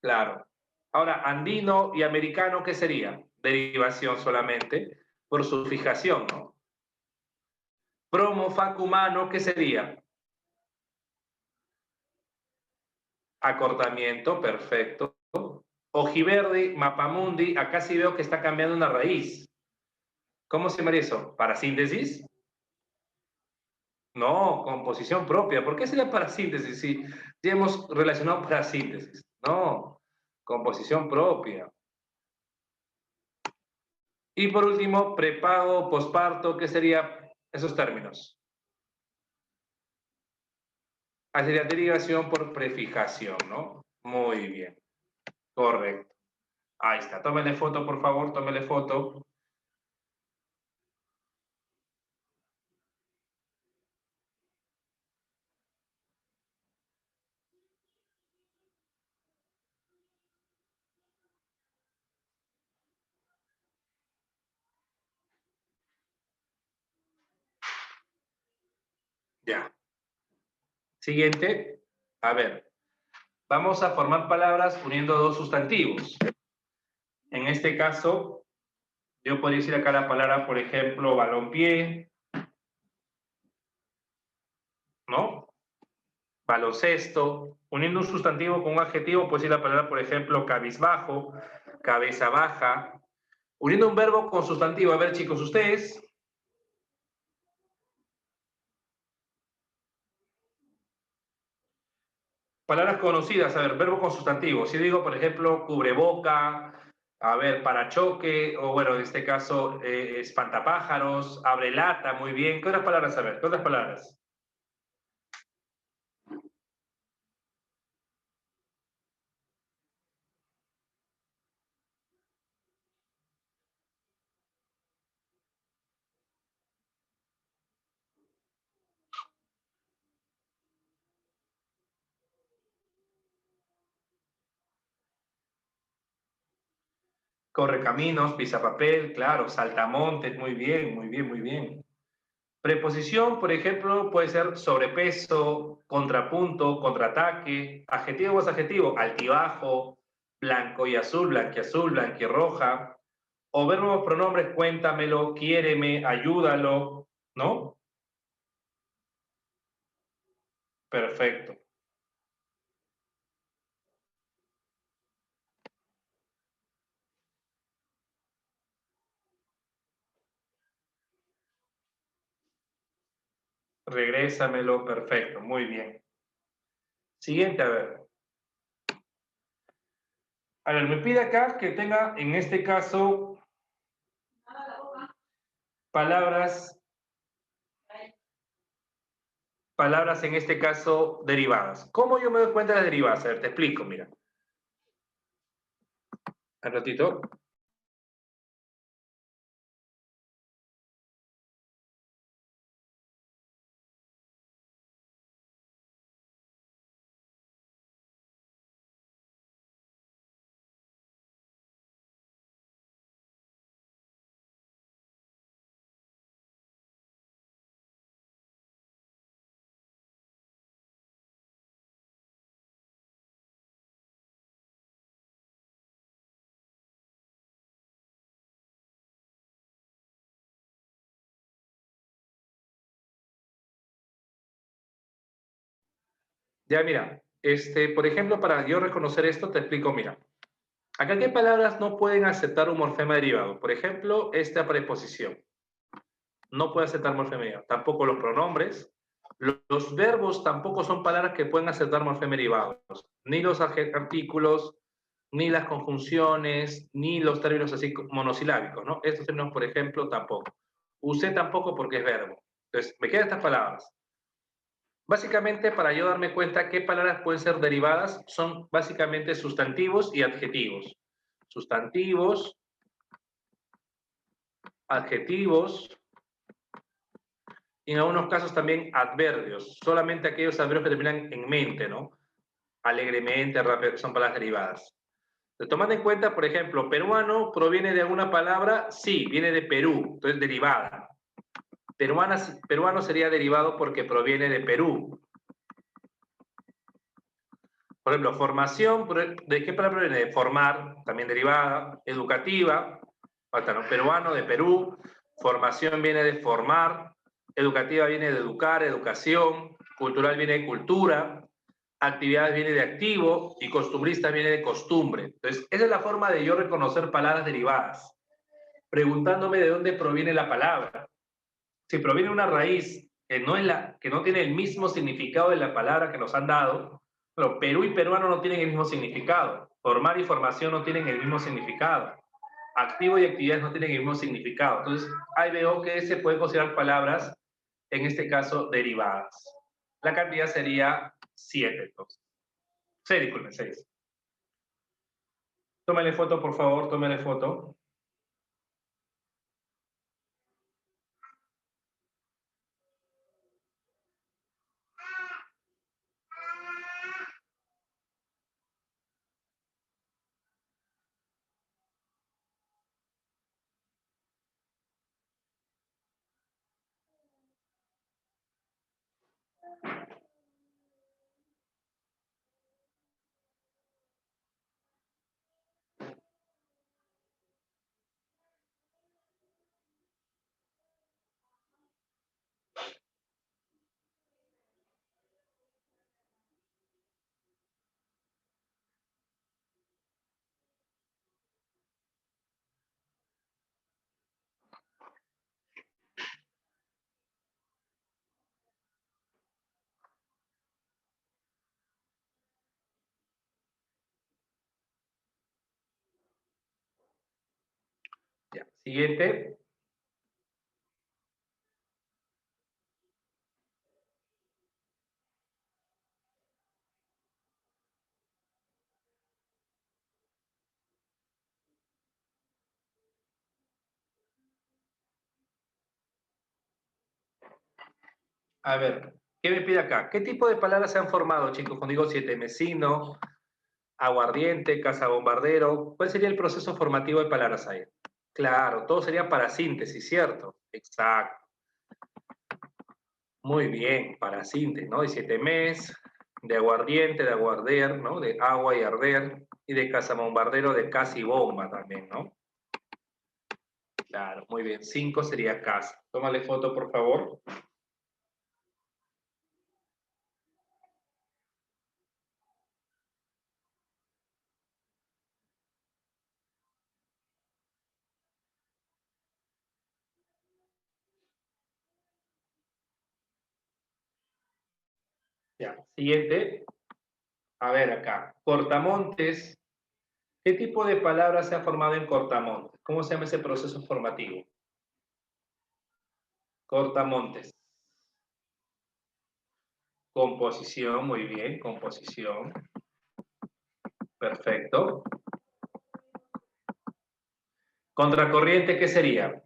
Claro. Ahora, andino y americano, ¿qué sería? Derivación solamente por su fijación, ¿no? Promo, facumano, ¿qué sería? Acortamiento, perfecto. Ojiverdi, mapamundi, acá sí veo que está cambiando una raíz. ¿Cómo se llama eso? ¿Parasíntesis? No, composición propia. ¿Por qué sería parasíntesis si ya hemos relacionado parasíntesis? No, composición propia. Y por último, prepago, posparto, ¿qué sería esos términos? Ah, sería derivación por prefijación, ¿no? Muy bien, correcto. Ahí está. Tómele foto, por favor, tómele foto. Ya. Siguiente. A ver, vamos a formar palabras uniendo dos sustantivos. En este caso, yo podría decir acá la palabra, por ejemplo, balompié, ¿no? Baloncesto. Uniendo un sustantivo con un adjetivo, puedo decir la palabra, por ejemplo, cabizbajo, cabeza baja. Uniendo un verbo con sustantivo. A ver, chicos, ustedes. Palabras conocidas, a ver, verbo con sustantivo. Si digo, por ejemplo, cubreboca, a ver, parachoque, o bueno, en este caso, espantapájaros, abre lata, muy bien. ¿Qué otras palabras? A ver, ¿qué otras palabras? Correcaminos, pisapapel, claro, saltamontes, muy bien, muy bien, muy bien. Preposición, por ejemplo, puede ser sobrepeso, contrapunto, contraataque, adjetivo o adjetivo, altibajo, blanco y azul, blanquiazul, blanquirroja, o verbos pronombres, cuéntamelo, quiéreme, ayúdalo, ¿no? Perfecto. Regrésamelo, perfecto, muy bien. Siguiente, a ver. A ver, me pide acá que tenga, en este caso, palabras en este caso derivadas. ¿Cómo yo me doy cuenta de las derivadas? A ver, te explico, mira. Un ratito. Ya, mira, por ejemplo, para yo reconocer esto, te explico, mira. Acá, ¿qué palabras no pueden aceptar un morfema derivado? Por ejemplo, esta preposición. No puede aceptar morfema derivado. Tampoco los pronombres. Los verbos tampoco son palabras que pueden aceptar morfema derivados. Ni los artículos, ni las conjunciones, ni los términos así monosilábicos, ¿no? Estos términos, por ejemplo, tampoco. Usé tampoco porque es verbo. Entonces, me quedan estas palabras. Básicamente, para yo darme cuenta qué palabras pueden ser derivadas, son básicamente sustantivos y adjetivos. Sustantivos, adjetivos, y en algunos casos también adverbios. Solamente aquellos adverbios que terminan en mente, ¿no? Alegremente, rápido, son palabras derivadas. Tomando en cuenta, por ejemplo, peruano proviene de alguna palabra, sí, viene de Perú, entonces derivada. Peruano sería derivado porque proviene de Perú. Por ejemplo, formación, ¿de qué palabra viene? De formar, también derivada. Educativa, falta, ¿no? Peruano de Perú. Formación viene de formar. Educativa viene de educar, educación. Cultural viene de cultura. Actividades viene de activo. Y costumbrista viene de costumbre. Entonces, esa es la forma de yo reconocer palabras derivadas. Preguntándome de dónde proviene la palabra. Si proviene de una raíz que no tiene el mismo significado de la palabra que nos han dado, pero Perú y peruano no tienen el mismo significado. Formar y formación no tienen el mismo significado. Activo y actividades no tienen el mismo significado. Entonces, ahí veo que se pueden considerar palabras, en este caso, derivadas. La cantidad sería 7, entonces. 6, disculpen, 6. Tómale foto, por favor, tómale foto. Ya. Siguiente. A ver, ¿qué me pide acá? ¿Qué tipo de palabras se han formado, chicos? Cuando digo siete mesino, aguardiente, casa bombardero, ¿cuál sería el proceso formativo de palabras ahí? Claro, todo sería para síntesis, ¿cierto? Exacto. Muy bien, para síntesis, ¿no? De siete mes, de aguardiente, de aguarder, ¿no? De agua y arder, y de casa bombardero, de casa y bomba también, ¿no? Claro, muy bien. 5 sería casa. Tómale foto, por favor. Ya, siguiente. A ver acá. Cortamontes. ¿Qué tipo de palabra se ha formado en Cortamontes? ¿Cómo se llama ese proceso formativo? Cortamontes. Composición, muy bien, composición. Perfecto. Contracorriente, ¿qué sería?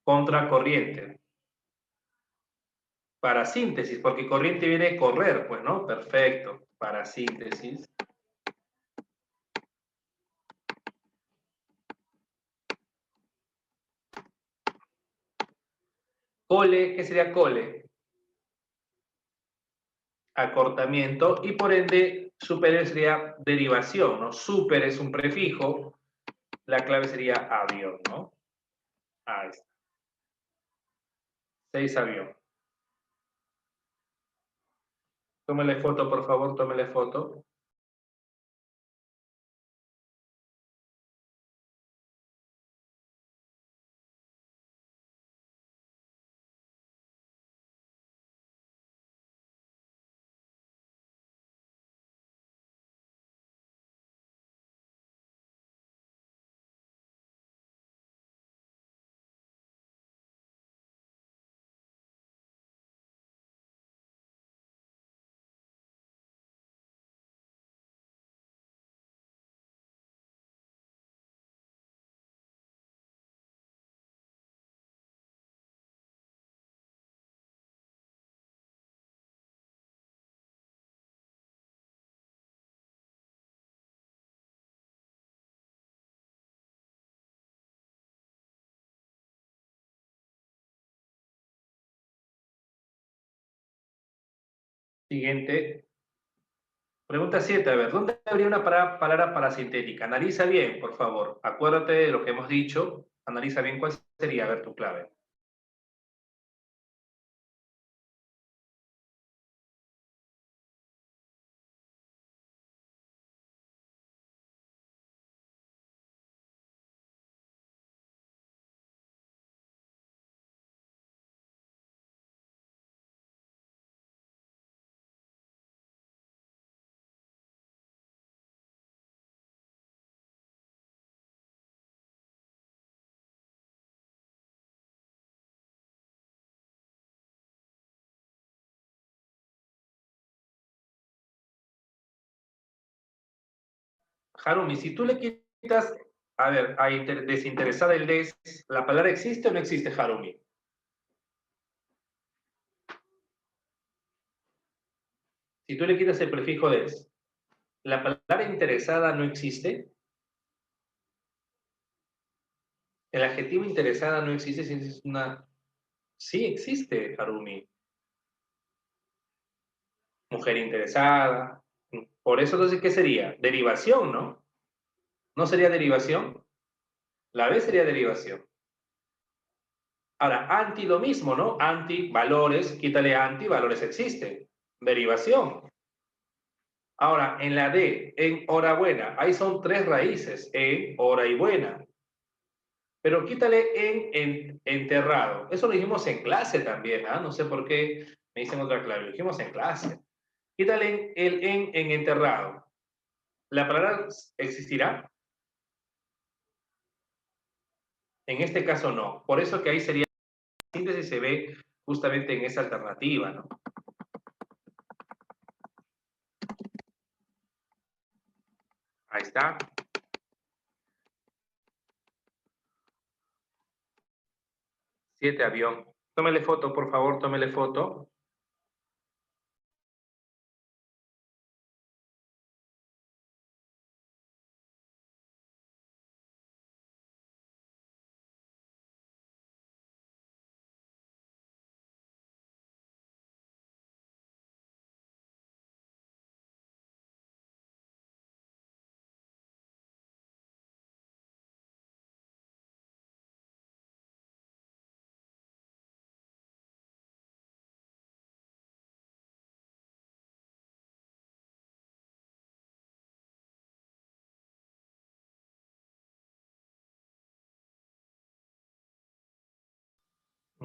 Contracorriente. Para síntesis, porque corriente viene de correr, pues, ¿no? Perfecto. Para síntesis. Cole, ¿qué sería cole? Acortamiento y por ende superior sería derivación, ¿no? Super es un prefijo, la clave sería avión, ¿no? Ahí está. 6 avión. Tómele foto, por favor, tómele foto. Siguiente. Pregunta 7. A ver, ¿dónde habría una palabra parasintética? Analiza bien, por favor. Acuérdate de lo que hemos dicho. Analiza bien cuál sería, a ver, tu clave. Harumi, si tú le quitas, a ver, a desinteresada el des, ¿la palabra existe o no existe, Harumi? Si tú le quitas el prefijo des, ¿la palabra interesada no existe? El adjetivo interesada no existe si es una... Sí existe, Harumi. Mujer interesada. Por eso entonces, ¿qué sería? Derivación, ¿no? ¿No sería derivación? La B sería derivación. Ahora, anti lo mismo, ¿no? Anti, valores, quítale anti, valores existen. Derivación. Ahora, en la D, en hora buena, ahí son 3 raíces, en, hora y buena. Pero quítale en enterrado. Eso lo dijimos en clase también, ¿ah? No sé por qué me dicen otra clave. Lo dijimos en clase. Quítale el en enterrado. ¿La palabra existirá? En este caso no. Por eso que ahí sería síntesis se ve justamente en esa alternativa, ¿no? Ahí está. 7 avión. Tómele foto, por favor, tómele foto.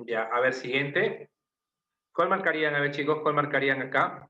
Ya, a ver, siguiente. ¿Cuál marcarían? A ver, chicos, ¿cuál marcarían acá?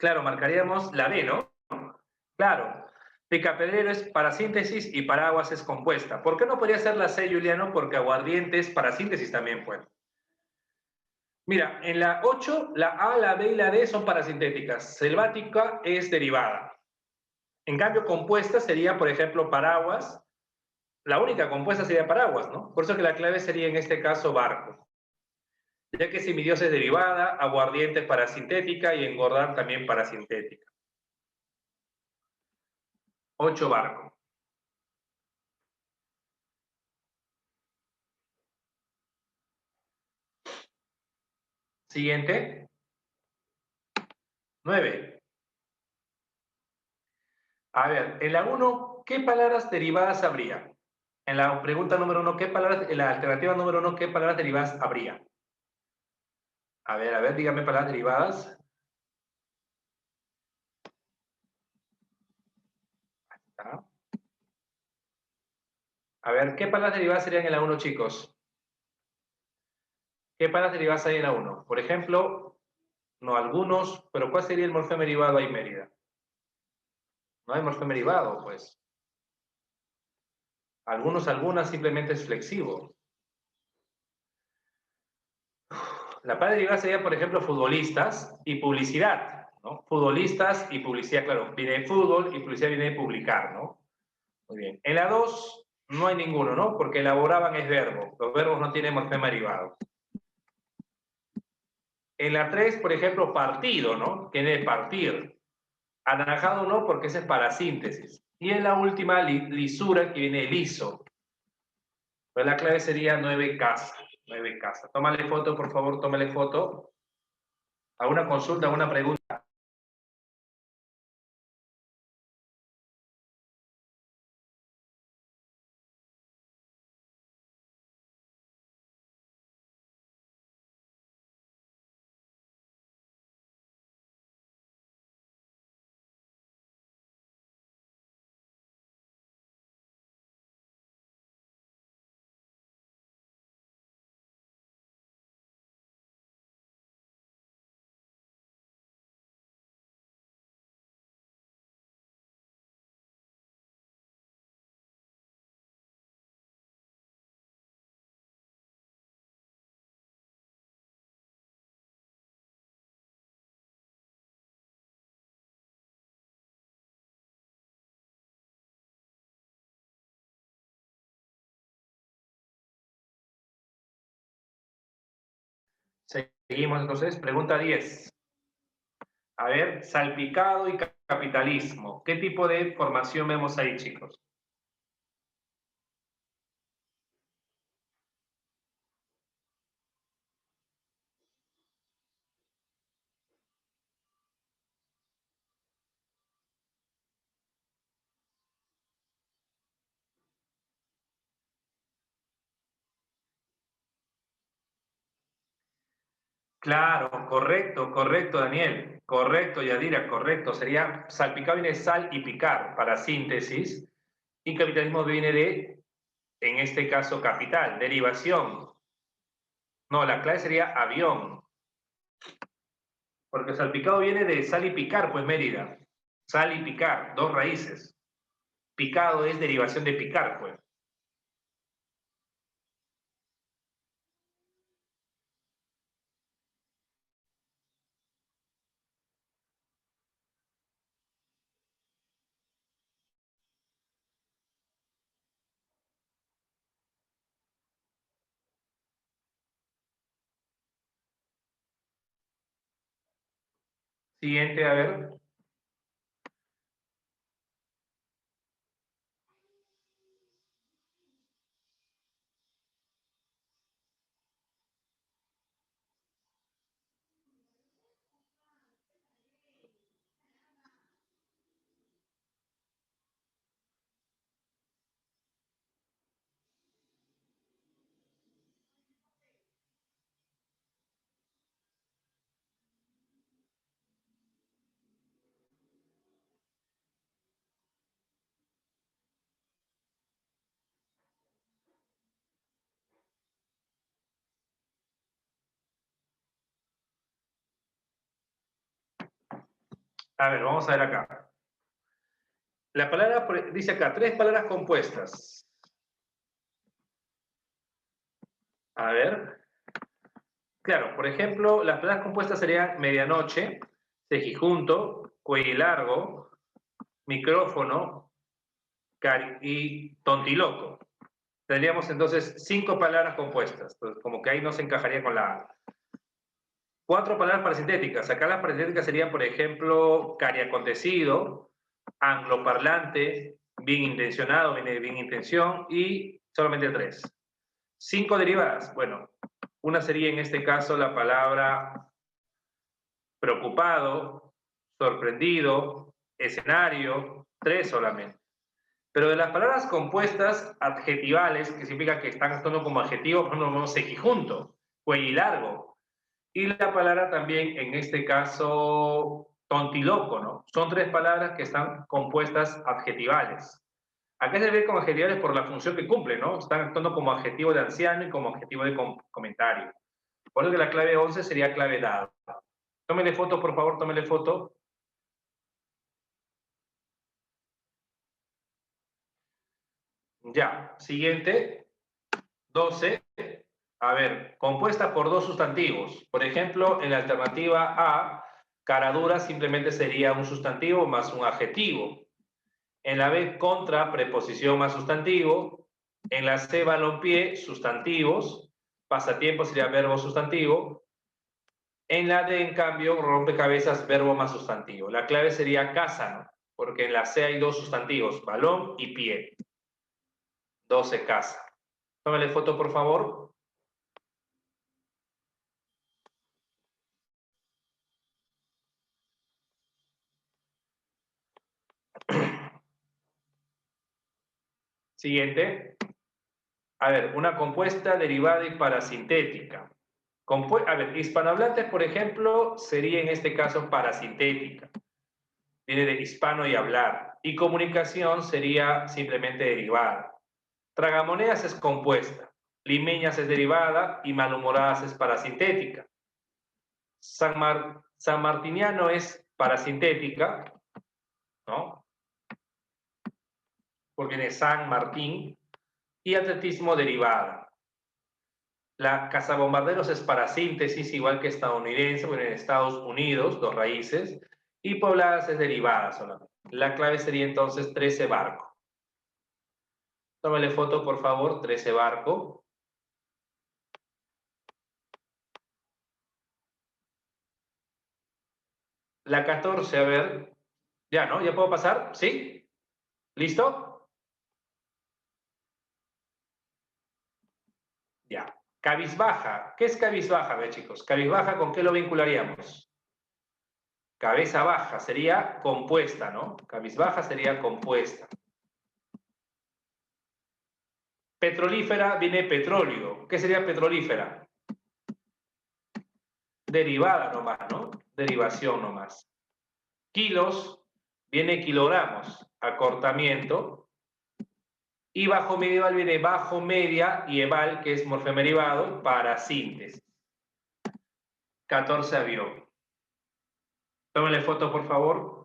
Claro, marcaríamos la B, ¿no? Claro. Picapedrero es parasíntesis y paraguas es compuesta. ¿Por qué no podría ser la C, Juliano? Porque aguardiente es parasíntesis también, pues. Mira, en la 8, la A, la B y la D son parasintéticas. Selvática es derivada. En cambio, compuesta sería, por ejemplo, paraguas. La única compuesta sería paraguas, ¿no? Por eso que la clave sería en este caso barco. Ya que semidiosa es derivada, aguardiente es parasintética y engordar también parasintética. 8 barco. Siguiente. 9. A ver, en la 1, ¿qué palabras derivadas habría? En la pregunta número 1, ¿qué palabras, en la alternativa número 1, ¿qué palabras derivadas habría? A ver, dígame palabras derivadas. ¿Ah? A ver, ¿qué palabras derivadas serían en la 1, chicos? ¿Qué palabras derivadas hay en la 1? Por ejemplo, no algunos, pero ¿cuál sería el morfema derivado ahí, Mérida? No hay morfema derivado, pues. Algunos, algunas, simplemente es flexivo. La palabra derivada sería, por ejemplo, futbolistas y publicidad, ¿no? Futbolistas y publicidad, claro, viene de fútbol y publicidad viene de publicar, ¿no? Muy bien. En la 2 no hay ninguno, ¿no? Porque elaboraban es verbo. Los verbos no tienen morfema derivado. En la 3, por ejemplo, partido, ¿no? Tiene de partir. Anaranjado no, porque ese es para síntesis. Y en la última, lisura, que viene de liso. Pues la clave sería 9 casa. 9 casa. Tómale foto, por favor, tómale foto. ¿Alguna consulta, alguna pregunta? Seguimos entonces. Pregunta 10. A ver, salpicado y capitalismo. ¿Qué tipo de formación vemos ahí, chicos? Claro, correcto, Daniel. Correcto, Yadira, correcto. Sería salpicado viene de sal y picar para síntesis. Y capitalismo viene de, en este caso, capital, derivación. No, la clave sería avión. Porque salpicado viene de sal y picar, pues Mérida. Sal y picar, dos raíces. Picado es derivación de picar, pues. Siguiente, a ver. A ver, vamos a ver acá. La palabra, dice acá, tres palabras compuestas. A ver. Claro, por ejemplo, las palabras compuestas serían medianoche, cejijunto, cuello largo, micrófono y tontiloco. Tendríamos entonces 5 palabras compuestas. Entonces, como que ahí no se encajaría con la A. 4 palabras parasintéticas. Acá las parasintéticas serían, por ejemplo, cariacontecido, angloparlante, bien intencionado, viene de bien intención, y solamente 3. 5 derivadas. Bueno, una sería en este caso la palabra preocupado, sorprendido, escenario, 3 solamente. Pero de las palabras compuestas adjetivales, que significa que están actuando como adjetivo, por ejemplo, sequijunto, cuellilargo. Y la palabra también, en este caso, tontiloco, ¿no? Son 3 palabras que están compuestas adjetivales. ¿A qué se ve como adjetivales? Por la función que cumplen, ¿no? Están actuando como adjetivo de anciano y como adjetivo de comentario. Por eso que la clave 11 sería clave dada. Tómele foto, por favor, tómele foto. Ya, siguiente, 12. A ver, compuesta por 2 sustantivos. Por ejemplo, en la alternativa A, cara dura simplemente sería un sustantivo más un adjetivo. En la B, contra, preposición más sustantivo. En la C, balompié, sustantivos. Pasatiempo sería verbo sustantivo. En la D, en cambio, rompecabezas, verbo más sustantivo. La clave sería casa, ¿no? Porque en la C hay 2 sustantivos, balón y pie. 12 casa. Tómale foto, por favor. Siguiente. A ver, una compuesta derivada y parasintética. A ver, hispanohablantes, por ejemplo, sería en este caso parasintética. Viene de hispano y hablar. Y comunicación sería simplemente derivada. Tragamonedas es compuesta. Limeñas es derivada y malhumoradas es parasintética. San Martiniano es parasintética, ¿no? Porque viene San Martín. Y atletismo derivada. La cazabombarderos es parasíntesis, igual que estadounidense, bueno, en Estados Unidos, 2 raíces, y pobladas es derivada solamente. La clave sería entonces 13 barco. Tómale foto, por favor, 13 barco. La 14, a ver. Ya, ¿no? ¿Ya puedo pasar? ¿Sí? ¿Listo? Ya. Cabizbaja. ¿Qué es cabizbaja, ve, chicos? Cabizbaja, ¿con qué lo vincularíamos? Cabeza baja sería compuesta, ¿no? Cabizbaja sería compuesta. Petrolífera viene petróleo. ¿Qué sería petrolífera? derivada nomás, ¿no? Derivación nomás. Kilos, viene kilogramos, acortamiento. Y bajo media eval viene bajo media y eval, que es morfema derivado, para síntesis. 14 avión. Tómenle foto, por favor.